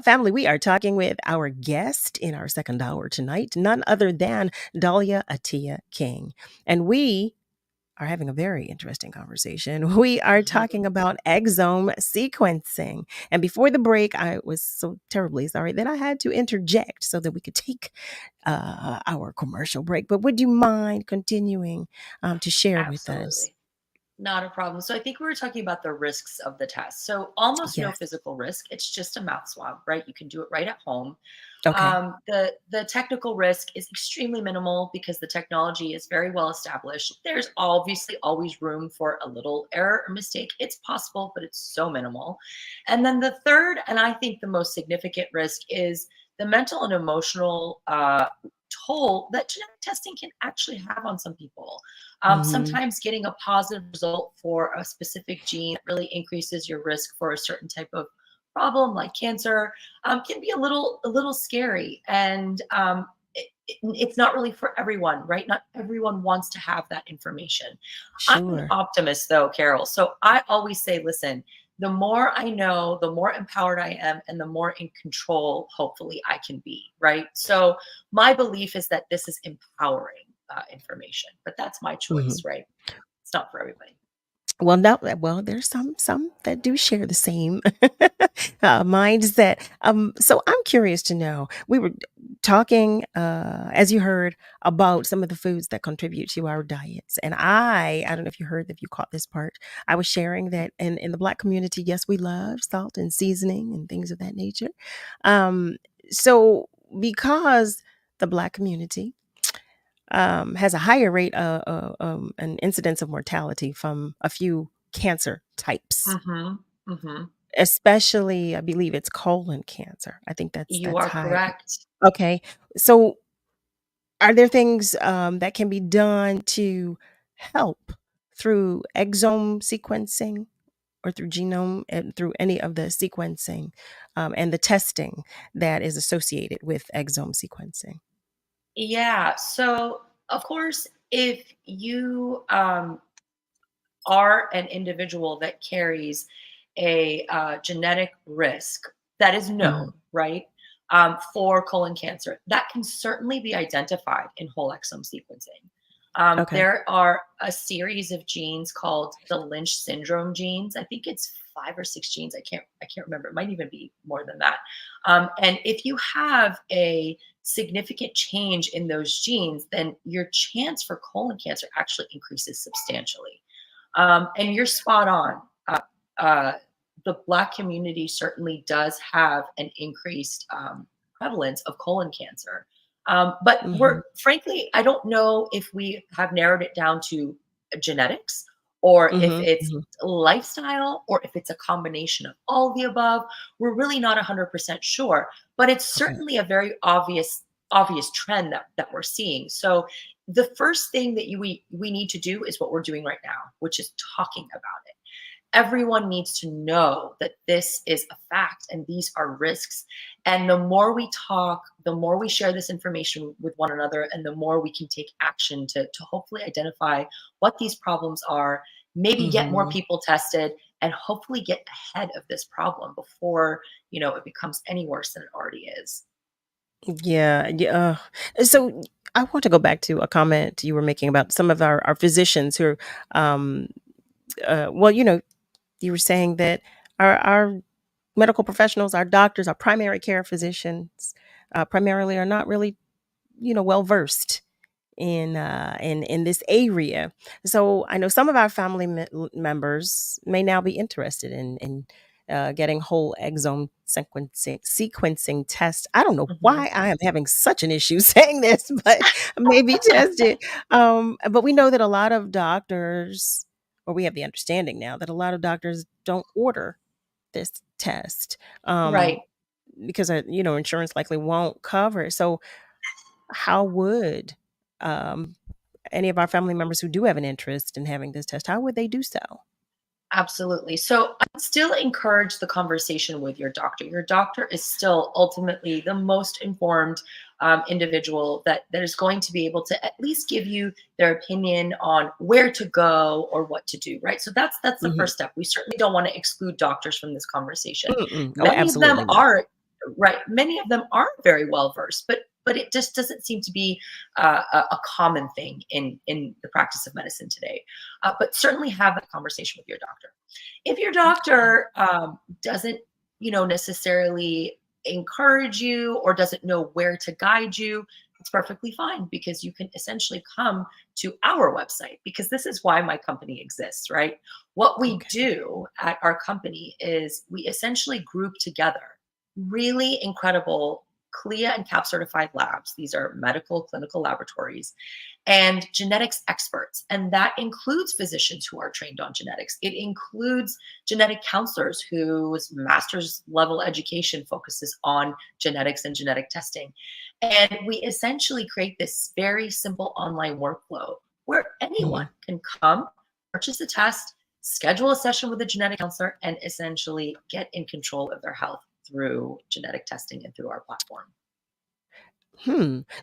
Family, we are talking with our guest in our second hour tonight, none other than Dahlia Attia-King. And we are having a very interesting conversation. We are talking about exome sequencing. And before the break, I was so terribly sorry that I had to interject so that we could take our commercial break. But would you mind continuing to share with us? Absolutely. Not a problem. So I think we were talking about the risks of the test. So almost no Yes. physical risk. It's just a mouth swab, right? You can do it right at home. Okay. The technical risk is extremely minimal because the technology is very well established. There's obviously always room for a little error or mistake. It's possible, but it's so minimal. And then the third, and I think the most significant risk, is the mental and emotional toll that genetic testing can actually have on some people. Sometimes getting a positive result for a specific gene really increases your risk for a certain type of problem like cancer, can be a little scary, and it's not really for everyone, right? Not everyone wants to have that information. I'm an Sure. optimist though, Carol. So I always say, listen, the more I know, the more empowered I am, and the more in control, hopefully, I can be, right? So my belief is that this is empowering information, but that's my choice, right? It's not for everybody. Well, no, there's some that do share the same mindset. So I'm curious to know. We were talking, as you heard, about some of the foods that contribute to our diets, and I don't know if you caught this part. I was sharing that in the Black community, yes, we love salt and seasoning and things of that nature. So because the Black community has a higher rate an incidence of mortality from a few cancer types, especially I believe it's colon cancer. I think You that's are high. correct. Okay, so are there things that can be done to help through exome sequencing or through genome and through any of the sequencing and the testing that is associated with exome sequencing? Yeah. So, of course, if you are an individual that carries a genetic risk that is known, right, for colon cancer, that can certainly be identified in whole exome sequencing. Okay. There are a series of genes called the Lynch syndrome genes. I think it's 5 or 6 genes. I can't remember. It might even be more than that. And if you have a significant change in those genes, then your chance for colon cancer actually increases substantially. And you're spot on. The Black community certainly does have an increased prevalence of colon cancer. But frankly, I don't know if we have narrowed it down to genetics, or if it's lifestyle, or if it's a combination of all the above. We're really not 100% sure, but it's certainly a very obvious trend that we're seeing. So the first thing that we need to do is what we're doing right now, which is talking about it. Everyone needs to know that this is a fact and these are risks. And the more we talk, the more we share this information with one another, and the more we can take action to hopefully identify what these problems are, maybe get more people tested, and hopefully get ahead of this problem before, it becomes any worse than it already is. Yeah. So I want to go back to a comment you were making about some of our physicians who well, you were saying that our medical professionals, our doctors, our primary care physicians primarily are not really, well versed in this area. So I know some of our family members may now be interested in getting whole exome sequencing tests. I don't know why I am having such an issue saying this, but maybe tested. But we know that a lot of doctors, or we have the understanding now that a lot of doctors don't order this test, Right. because insurance likely won't cover it. So how would any of our family members who do have an interest in having this test, how would they do so? Absolutely. So I still encourage the conversation with your doctor. Your doctor is still ultimately the most informed individual that is going to be able to at least give you their opinion on where to go or what to do, right? So that's the first step. We certainly don't want to exclude doctors from this conversation. Oh, Many of them absolutely not. are, right. Many of them are very well versed, but it just doesn't seem to be a common thing in the practice of medicine today. But certainly have that conversation with your doctor. If your doctor doesn't, necessarily encourage you or doesn't know where to guide you, it's perfectly fine, because you can essentially come to our website, because this is why my company exists, right? What we do at our company is we essentially group together really incredible CLIA and CAP certified labs. These are medical clinical laboratories and genetics experts. And that includes physicians who are trained on genetics. It includes genetic counselors whose master's level education focuses on genetics and genetic testing. And we essentially create this very simple online workflow where anyone can come, purchase a test, schedule a session with a genetic counselor, and essentially get in control of their health through genetic testing and through our platform.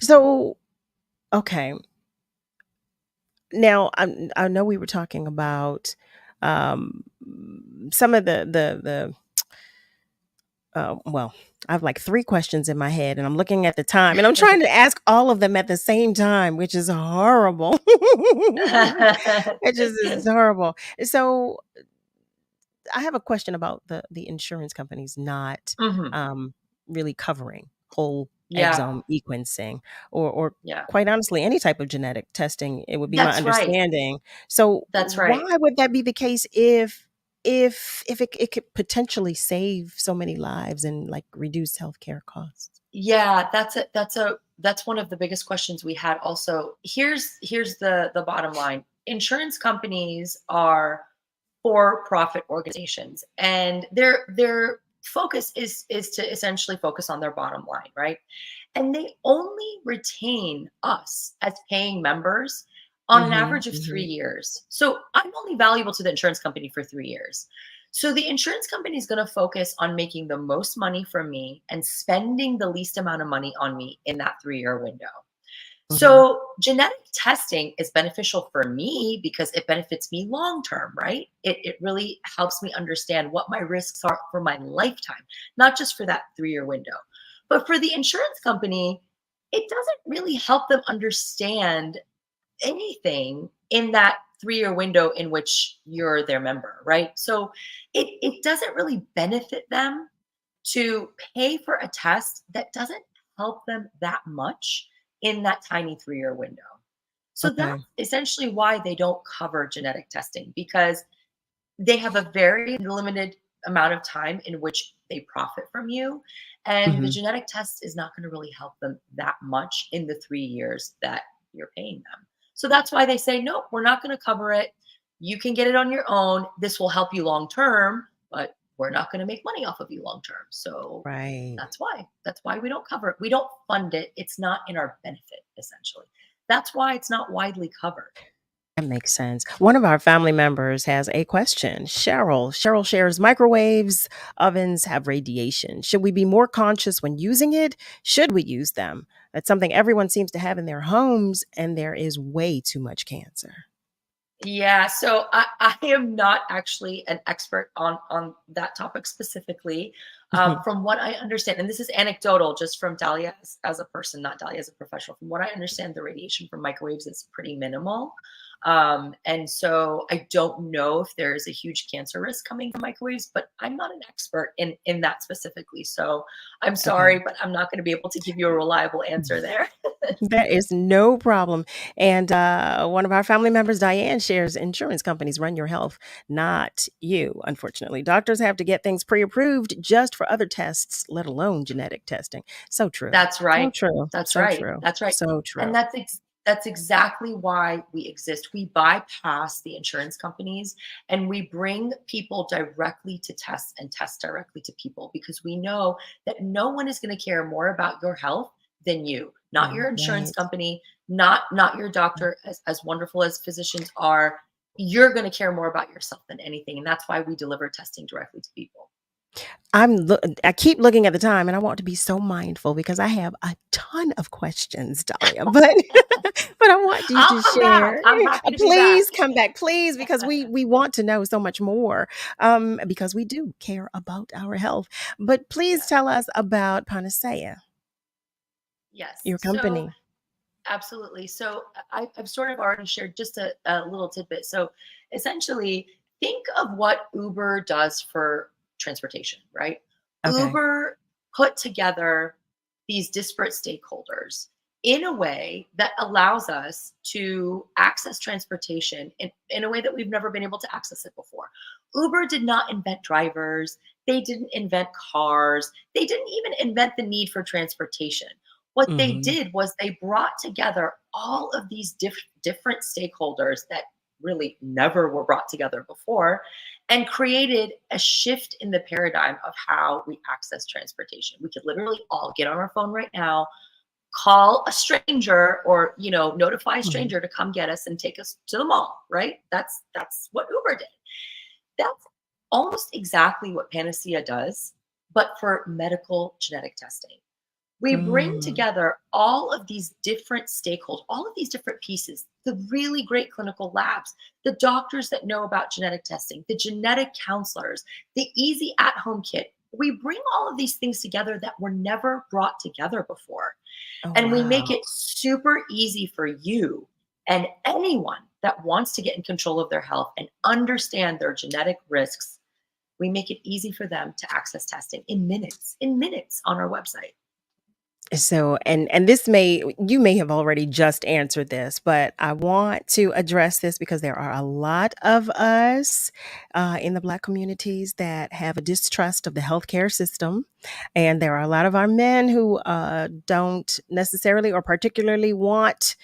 So, okay. Now, I know we were talking about some of the well, I have like 3 questions in my head, and I'm looking at the time, and I'm trying to ask all of them at the same time, which is horrible. It just is horrible. So I have a question about the insurance companies not really covering whole Yeah. exome sequencing or Yeah. quite honestly, any type of genetic testing. It would be my That's right. understanding. So That's right. why would that be the case if it could potentially save so many lives and like reduce healthcare costs? Yeah, that's one of the biggest questions we had also. Here's the bottom line. Insurance companies are for-profit organizations, and their focus is to essentially focus on their bottom line, right? And they only retain us as paying members on an average of 3 years. So I'm only valuable to the insurance company for 3 years. So the insurance company is going to focus on making the most money from me and spending the least amount of money on me in that 3-year window. So genetic testing is beneficial for me because it benefits me long-term, right? It really helps me understand what my risks are for my lifetime, not just for that 3-year window. But for the insurance company, it doesn't really help them understand anything in that 3-year window in which you're their member, right? So it doesn't really benefit them to pay for a test that doesn't help them that much in that tiny 3-year window. So that's essentially why they don't cover genetic testing, because they have a very limited amount of time in which they profit from you. And the genetic test is not going to really help them that much in the 3 years that you're paying them. So that's why they say, no, we're not going to cover it. You can get it on your own. This will help you long term, but we're not going to make money off of you long term. So that's why we don't cover it. We don't fund it. It's not in our benefit, essentially. That's why it's not widely covered. That makes sense. One of our family members has a question. Cheryl shares microwaves, ovens have radiation. Should we be more conscious when using it? Should we use them? That's something everyone seems to have in their homes, and there is way too much cancer. Yeah, so I am not actually an expert on that topic specifically. From what I understand, and this is anecdotal just from Dahlia as a person, not Dahlia as a professional. From what I understand, the radiation from microwaves is pretty minimal. And so I don't know if there is a huge cancer risk coming from microwaves, but I'm not an expert in that specifically. So I'm sorry, but I'm not going to be able to give you a reliable answer there. That is no problem. And one of our family members, Diane, shares insurance companies run your health, not you, unfortunately. Doctors have to get things pre approved just for other tests, let alone genetic testing. So true. That's So right. true. That's So right. true. That's right. So And true. that's exactly why we exist. We bypass the insurance companies and we bring people directly to tests and test directly to people because we know that no one is going to care more about your health than you, not your insurance Right. company, not your doctor, as wonderful as physicians are. You're going to care more about yourself than anything. And that's why we deliver testing directly to people. I keep looking at the time and I want to be so mindful because I have a ton of questions, Dahlia, but but I want you I'll to come back. share. I'm happy to be back. Please come back, please, because we want to know so much more, because we do care about our health. But please tell us about Panacea, Yes. your So company. absolutely. So I've sort of already shared just a little tidbit. So essentially, think of what Uber does for transportation, right? Okay. Uber put together these disparate stakeholders in a way that allows us to access transportation in a way that we've never been able to access it before. Uber did not invent drivers. They didn't invent cars. They didn't even invent the need for transportation. What they Mhm. did was they brought together all of these different stakeholders that really never were brought together before and created a shift in the paradigm of how we access transportation. We could literally all get on our phone right now, call a stranger or, notify a Mhm. stranger to come get us and take us to the mall, right? That's what Uber did. That's almost exactly what Panacea does, but for medical genetic testing. We bring Mm. together all of these different stakeholders, all of these different pieces, the really great clinical labs, the doctors that know about genetic testing, the genetic counselors, the easy at-home kit. We bring all of these things together that were never brought together before. Oh, And we make wow. it super easy for you and anyone that wants to get in control of their health and understand their genetic risks. We make it easy for them to access testing in minutes on our website. So, and you may have already just answered this, but I want to address this because there are a lot of us in the Black communities that have a distrust of the healthcare system, and there are a lot of our men who don't necessarily or particularly want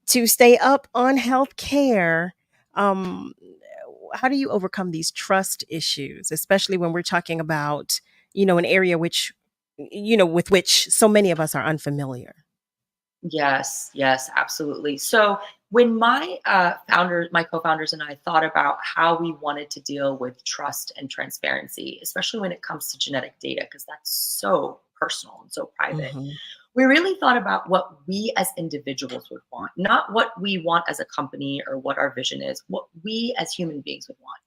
to stay up on healthcare. Um, how do you overcome these trust issues, especially when we're talking about, an area with which so many of us are unfamiliar? Yes, yes, absolutely. So when my my co-founders and I thought about how we wanted to deal with trust and transparency, especially when it comes to genetic data, because that's so personal and so private, Mhm. we really thought about what we as individuals would want, not what we want as a company or what our vision is, what we as human beings would want.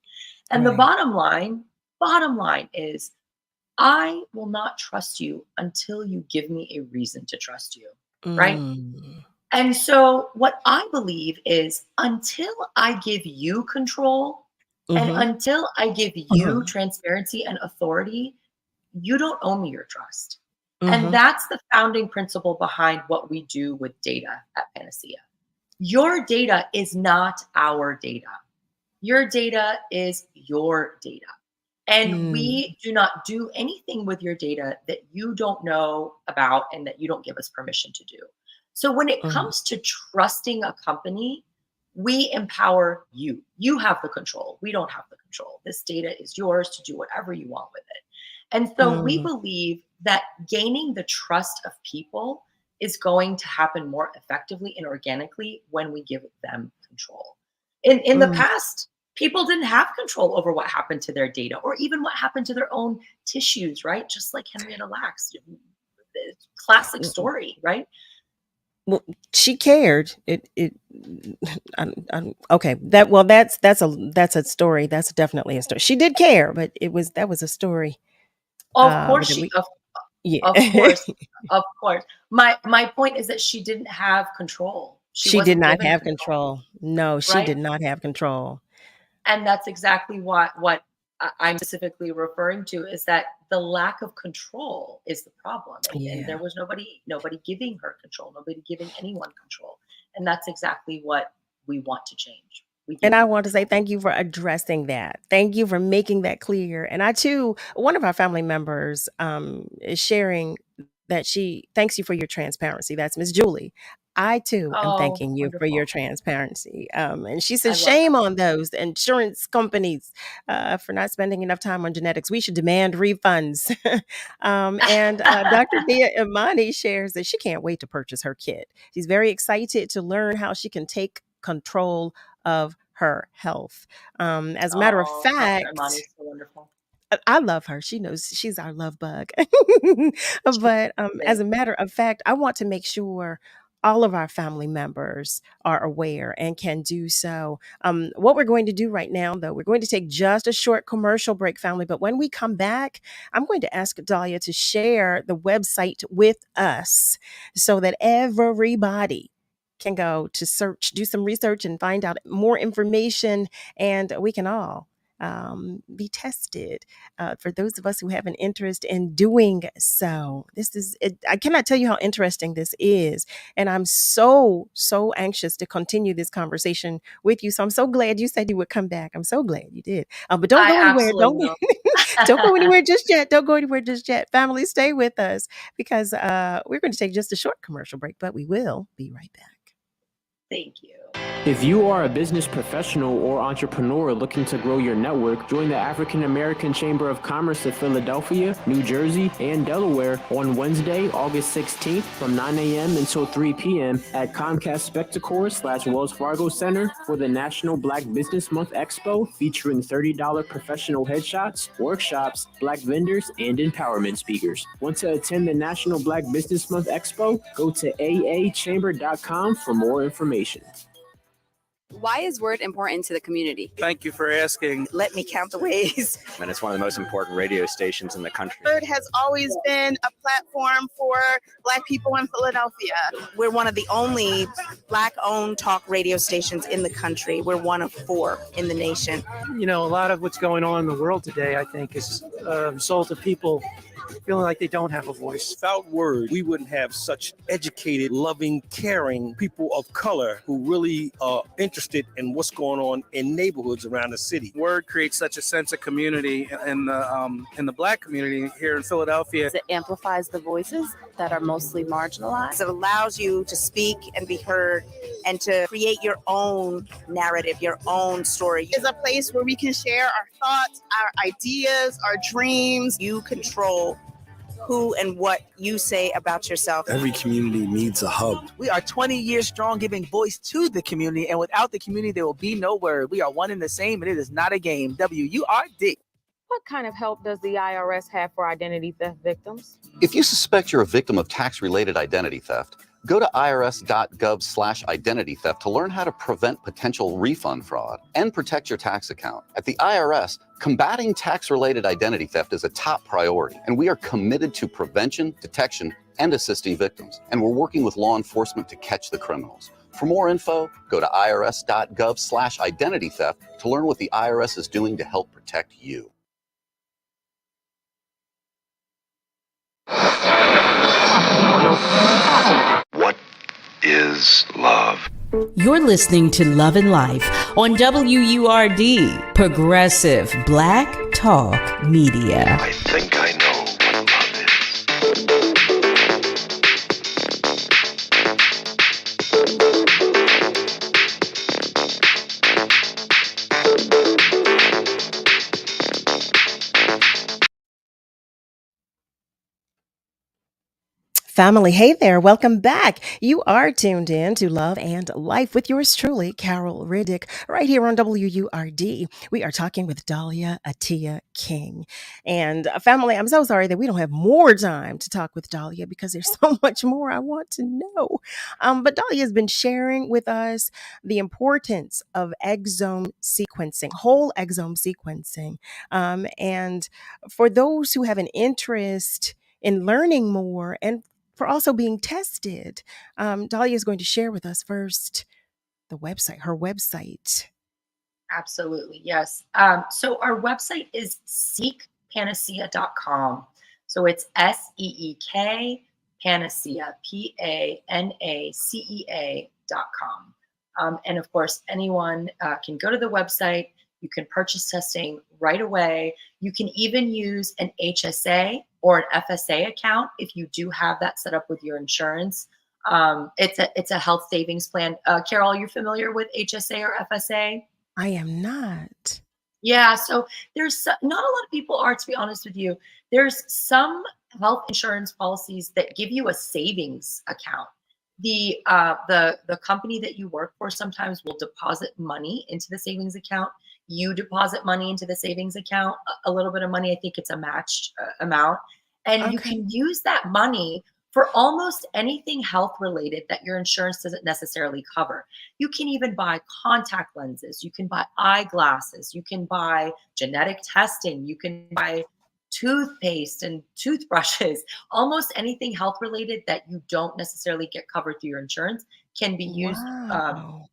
And the Right. bottom line is I will not trust you until you give me a reason to trust you, right? Mm. And so what I believe is until I give you control and Mhm. until I give you Mhm. transparency and authority, you don't owe me your trust. And Mhm. that's the founding principle behind what we do with data at Panacea. Your data is not our data. Your data is your data. And Mm. we do not do anything with your data that you don't know about and that you don't give us permission to do. So when it Mm. comes to trusting a company, we empower you. You have the control. We don't have the control. This data is yours to do whatever you want with it. And so we Mm. believe that gaining the trust of people is going to happen more effectively and organically when we give them control. In the Mm. past, people didn't have control over what happened to their data or even what happened to their own tissues, right? Just like Henrietta Lacks, classic story, right? Well, she cared. Okay. That's a story. That's definitely a story. She did care, but that was a story. Of course That we, yeah. of course, of course. My point is that she didn't have control. She did wasn't not given have control, control. No, she right? did not have control. And that's exactly what I'm specifically referring to, is that the lack of control is the problem. And there was nobody giving her control, nobody giving anyone control. And that's exactly what we want to change. And I want to say thank you for addressing that. Thank you for making that clear. And I too, one of our family members is sharing that she thanks you for your transparency. That's Miss Julie. I too am Oh, thanking you for wonderful. your transparency. And she I says, love shame that. on those insurance companies for not spending enough time on genetics. We should demand refunds. And Dr. Dia Imani shares that she can't wait to purchase her kit. She's very excited to learn how she can take control of her health. As a matter of Oh, Dr. fact, Imani is so wonderful. I love her. She knows she's our love bug. But as a matter of fact, I want to make sure all of our family members are aware and can do so. What we're going to do right now, though, we're going to take just a short commercial break, family. But when we come back, I'm going to ask Dahlia to share the website with us so that everybody can go to search, do some research and find out more information, and we can all be tested for those of us who have an interest in doing so. I cannot tell you how interesting this is. And I'm so anxious to continue this conversation with you. So I'm so glad you said you would come back. I'm so glad you did. But don't go anywhere. Don't go anywhere just yet. Don't go anywhere just yet. Family, stay with us because we're going to take just a short commercial break, but we will be right back. Thank you. If you are a business professional or entrepreneur looking to grow your network, join the African American Chamber of Commerce of Philadelphia, New Jersey, and Delaware on Wednesday, August 16th from 9 a.m. until 3 p.m. at Comcast Spectacor / Wells Fargo Center for the National Black Business Month Expo, featuring $30 professional headshots, workshops, Black vendors, and empowerment speakers. Want to attend the National Black Business Month Expo? Go to aachamber.com for more information. Why is WURD important to the community? Thank you for asking. Let me count the ways. And it's one of the most important radio stations in the country. WURD has always been a platform for Black people in Philadelphia. We're one of the only Black-owned talk radio stations in the country. We're one of 4 in the nation. You know, a lot of what's going on in the world today, I think, is a result of people feeling like they don't have a voice. Without WURD, we wouldn't have such educated, loving, caring people of color who really are interested in what's going on in neighborhoods around the city. WURD creates such a sense of community in the Black community here in Philadelphia. It amplifies the voices that are mostly marginalized. It allows you to speak and be heard and to create your own narrative, your own story. It's a place where we can share our thoughts, our ideas, our dreams. You control who and what you say about yourself. Every community needs a hub. We are 20 years strong, giving voice to the community, and without the community, there will be no WURD. We are one and the same, and it is not a game. WURD. What kind of help does the IRS have for identity theft victims? If you suspect you're a victim of tax-related identity theft, go to irs.gov/identity theft to learn how to prevent potential refund fraud and protect your tax account. At the IRS, combating tax-related identity theft is a top priority, and we are committed to prevention, detection, and assisting victims. And we're working with law enforcement to catch the criminals. For more info, go to irs.gov/identity theft to learn what the IRS is doing to help protect you. What is love? You're listening to Love and Life on WURD, Progressive Black Talk Media. I think I know what love is. Family, hey there. Welcome back. You are tuned in to Love and Life with yours truly, Carol Riddick, right here on WURD. We are talking with Dahlia Attia-King. And family, I'm so sorry that we don't have more time to talk with Dahlia because there's so much more I want to know. But Dahlia has been sharing with us the importance of exome sequencing, whole exome sequencing. And for those who have an interest in learning more and for also being tested. Dahlia is going to share with us first her website. Absolutely, yes. So our website is seekpanacea.com. So it's SEEK Panacea, PANACEA.com. And of course, anyone can go to the website. You can purchase testing right away. You can even use an HSA or an FSA account if you do have that set up with your insurance. It's a health savings plan. Carol, are you familiar with HSA or FSA? I am not. Yeah, so there's not a lot of people are, to be honest with you. There's some health insurance policies that give you a savings account. The company that you work for sometimes will deposit money into the savings account. You deposit money into the savings account, a little bit of money. I think it's a matched amount, and you can use that money for almost anything health related that your insurance doesn't necessarily cover. You can even buy contact lenses. You can buy eyeglasses. You can buy genetic testing. You can buy toothpaste and toothbrushes. Almost anything health related that you don't necessarily get covered through your insurance can be used.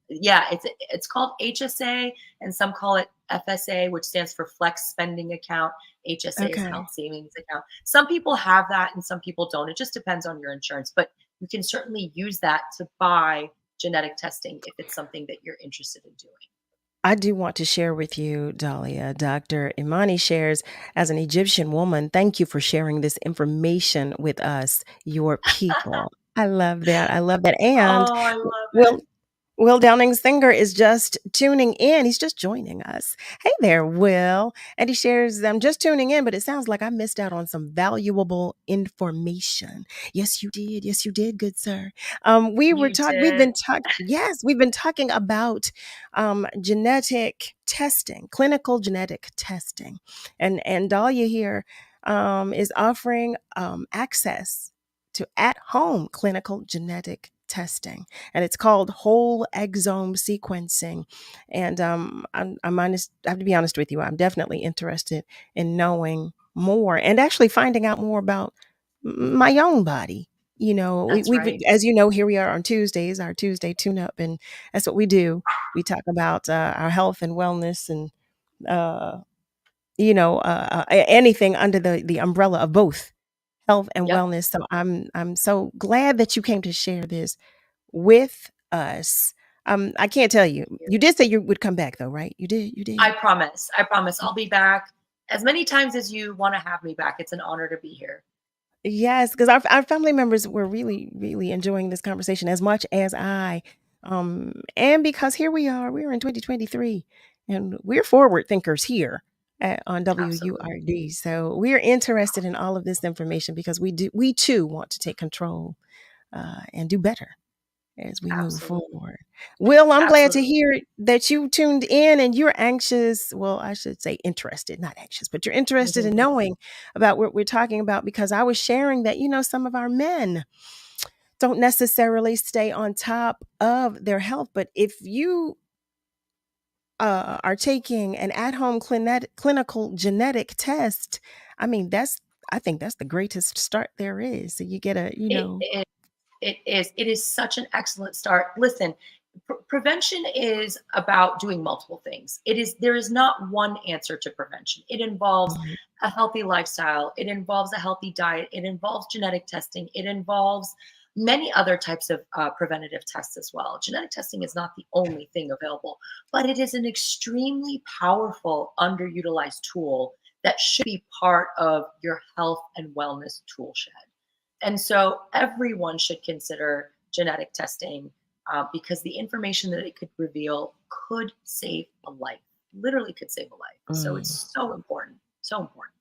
Yeah, it's called HSA, and some call it FSA, which stands for Flex Spending Account. HSA is Health Savings Account. Some people have that and some people don't. It just depends on your insurance, but you can certainly use that to buy genetic testing if it's something that you're interested in doing. I do want to share with you, Dahlia. Dr. Imani shares, as an Egyptian woman, thank you for sharing this information with us, your people. I love that. I love that. And I love it. Will Downing-Singer is just tuning in. He's just joining us. Hey there, Will. And he shares, I'm just tuning in, but it sounds like I missed out on some valuable information. Yes, you did. Yes, you did, good sir. We've been talking about genetic testing, clinical genetic testing. And Dahlia here is offering access to at-home clinical genetic testing, and it's called whole exome sequencing. And I'm honest, I have to be honest with you, I'm definitely interested in knowing more and actually finding out more about my own body. You know, we as you know, here we are on Tuesdays, our Tuesday tune up, and that's what we do. We talk about our health and wellness and anything under the umbrella of both health and wellness. So I'm so glad that you came to share this with us. I can't tell you. You did say you would come back though, right? You did. I promise. I'll be back as many times as you want to have me back. It's an honor to be here. Yes, because our family members were really, really enjoying this conversation as much as I. And because here we're in 2023 and we're forward thinkers here on WURD. So we're interested in all of this information because we too want to take control and do better as we move forward. Will, I'm glad to hear that you tuned in and you're anxious. Well, I should say interested, not anxious, but you're interested in knowing about what we're talking about, because I was sharing that, some of our men don't necessarily stay on top of their health. But if you are taking an at-home clinical genetic test, I think that's the greatest start there is. So you get It is such an excellent start. Listen, prevention is about doing multiple things. There is not one answer to prevention. It involves a healthy lifestyle. It involves a healthy diet. It involves genetic testing. It involves many other types of preventative tests as well. Genetic testing is not the only thing available, but it is an extremely powerful, underutilized tool that should be part of your health and wellness tool shed. And so everyone should consider genetic testing because the information that it could reveal could save a life, literally could save a life. So it's so important, so important.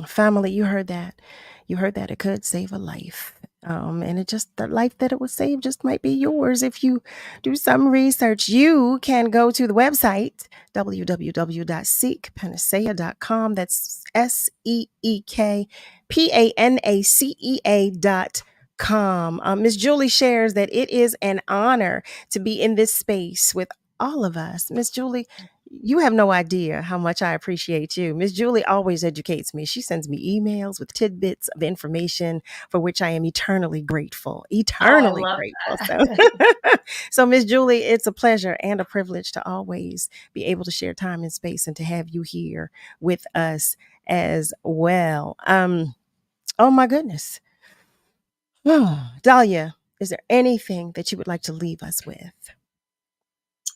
Family, you heard that. You heard that it could save a life. And the life that it would save just might be yours. If you do some research, you can go to the website, www.seekpanacea.com. That's SEEKPANACEA.com. Miss Julie shares that it is an honor to be in this space with all of us. Miss Julie, You have no idea how much I appreciate you. Miss Julie always educates me. She sends me emails with tidbits of information for which I am eternally grateful. Oh, I Eternally love grateful. that. So Miss Julie, it's a pleasure and a privilege to always be able to share time and space and to have you here with us as well. Oh my goodness. Dahlia, is there anything that you would like to leave us with?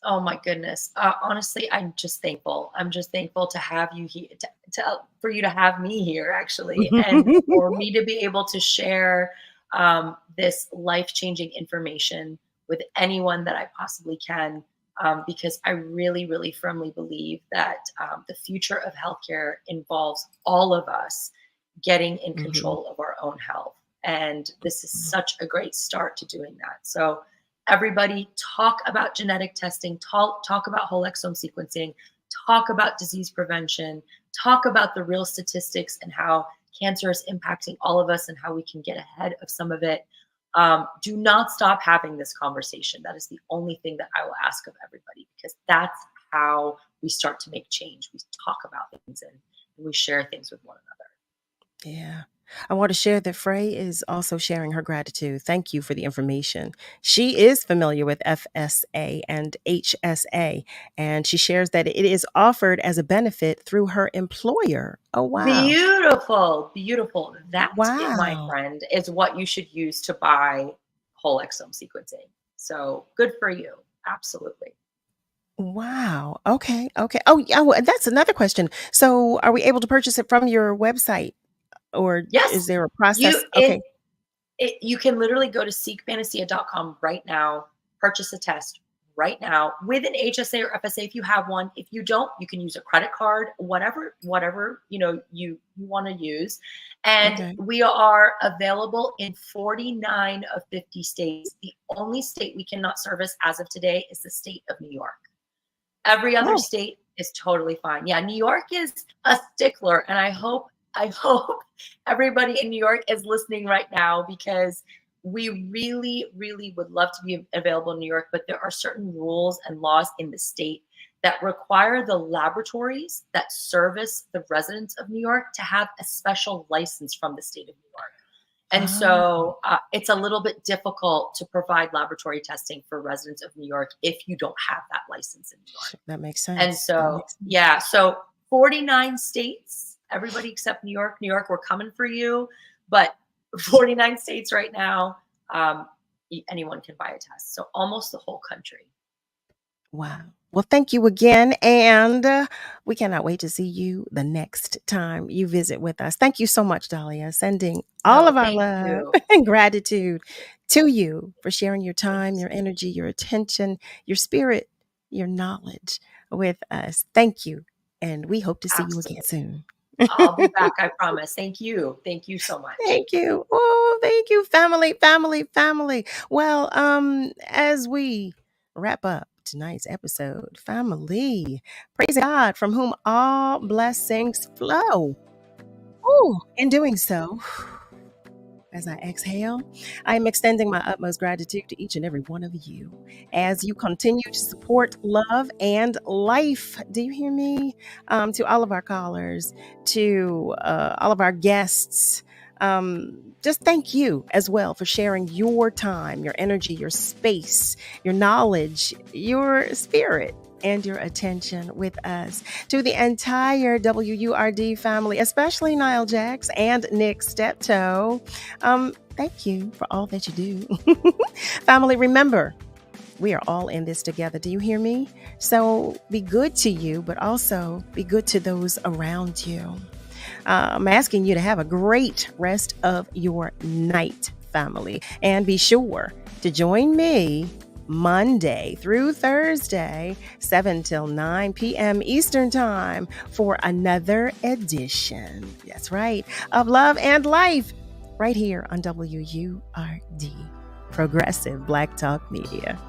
Oh my goodness. Honestly, I'm just thankful. I'm just thankful to have you here, for you to have me here, actually, and for me to be able to share this life-changing information with anyone that I possibly can, because I really, really firmly believe that the future of healthcare involves all of us getting in control of our own health. And this is such a great start to doing that. So everybody, talk about genetic testing, talk about whole exome sequencing, talk about disease prevention, talk about the real statistics and how cancer is impacting all of us and how we can get ahead of some of it. Do not stop having this conversation. That is the only thing that I will ask of everybody, because that's how we start to make change. We talk about things and we share things with one another. Yeah. I want to share that Frey is also sharing her gratitude. Thank you for the information. She is familiar with FSA and HSA, and she shares that it is offered as a benefit through her employer. Oh, wow. Beautiful, beautiful. That, Wow. my friend, is what you should use to buy whole exome sequencing. So good for you. Absolutely. Wow. Okay. Okay. Oh, yeah. Well, that's another question. So are we able to purchase it from your website? Or Yes. is there a process? Okay. You can literally go to seekpanacea.com right now, purchase a test right now with an HSA or FSA if you have one. If you don't, you can use a credit card, whatever you want to use. And we are available in 49 of 50 states. The only state we cannot service as of today is the state of New York. Every other state is totally fine. Yeah, New York is a stickler, and I hope everybody in New York is listening right now, because we really, really would love to be available in New York, but there are certain rules and laws in the state that require the laboratories that service the residents of New York to have a special license from the state of New York. And so it's a little bit difficult to provide laboratory testing for residents of New York if you don't have that license in New York. That makes sense. And so, yeah, so 49 states, everybody except New York. New York, we're coming for you. But 49 states right now, anyone can buy a test. So almost the whole country. Wow. Well, thank you again. And we cannot wait to see you the next time you visit with us. Thank you so much, Dahlia. Sending all of our love and gratitude to you for sharing your time, your energy, your attention, your spirit, your knowledge with us. Thank you. And we hope to see you again soon. I'll be back, I promise. Thank you. Thank you so much. Thank you. Oh, thank you, family. Well, as we wrap up tonight's episode, family, praise God from whom all blessings flow. Oh, in doing so, as I exhale, I am extending my utmost gratitude to each and every one of you as you continue to support love and life. Do you hear me? To all of our callers, to all of our guests, just thank you as well for sharing your time, your energy, your space, your knowledge, your spirit, and your attention with us. To the entire WURD family, especially Nile Jax and Nick Steptoe, thank you for all that you do. Family, remember, we are all in this together. Do you hear me? So be good to you, but also be good to those around you. I'm asking you to have a great rest of your night, family. And be sure to join me Monday through Thursday, 7 till 9 p.m. Eastern Time for another edition. That's right, of Love and Life, right here on WURD, Progressive Black Talk Media.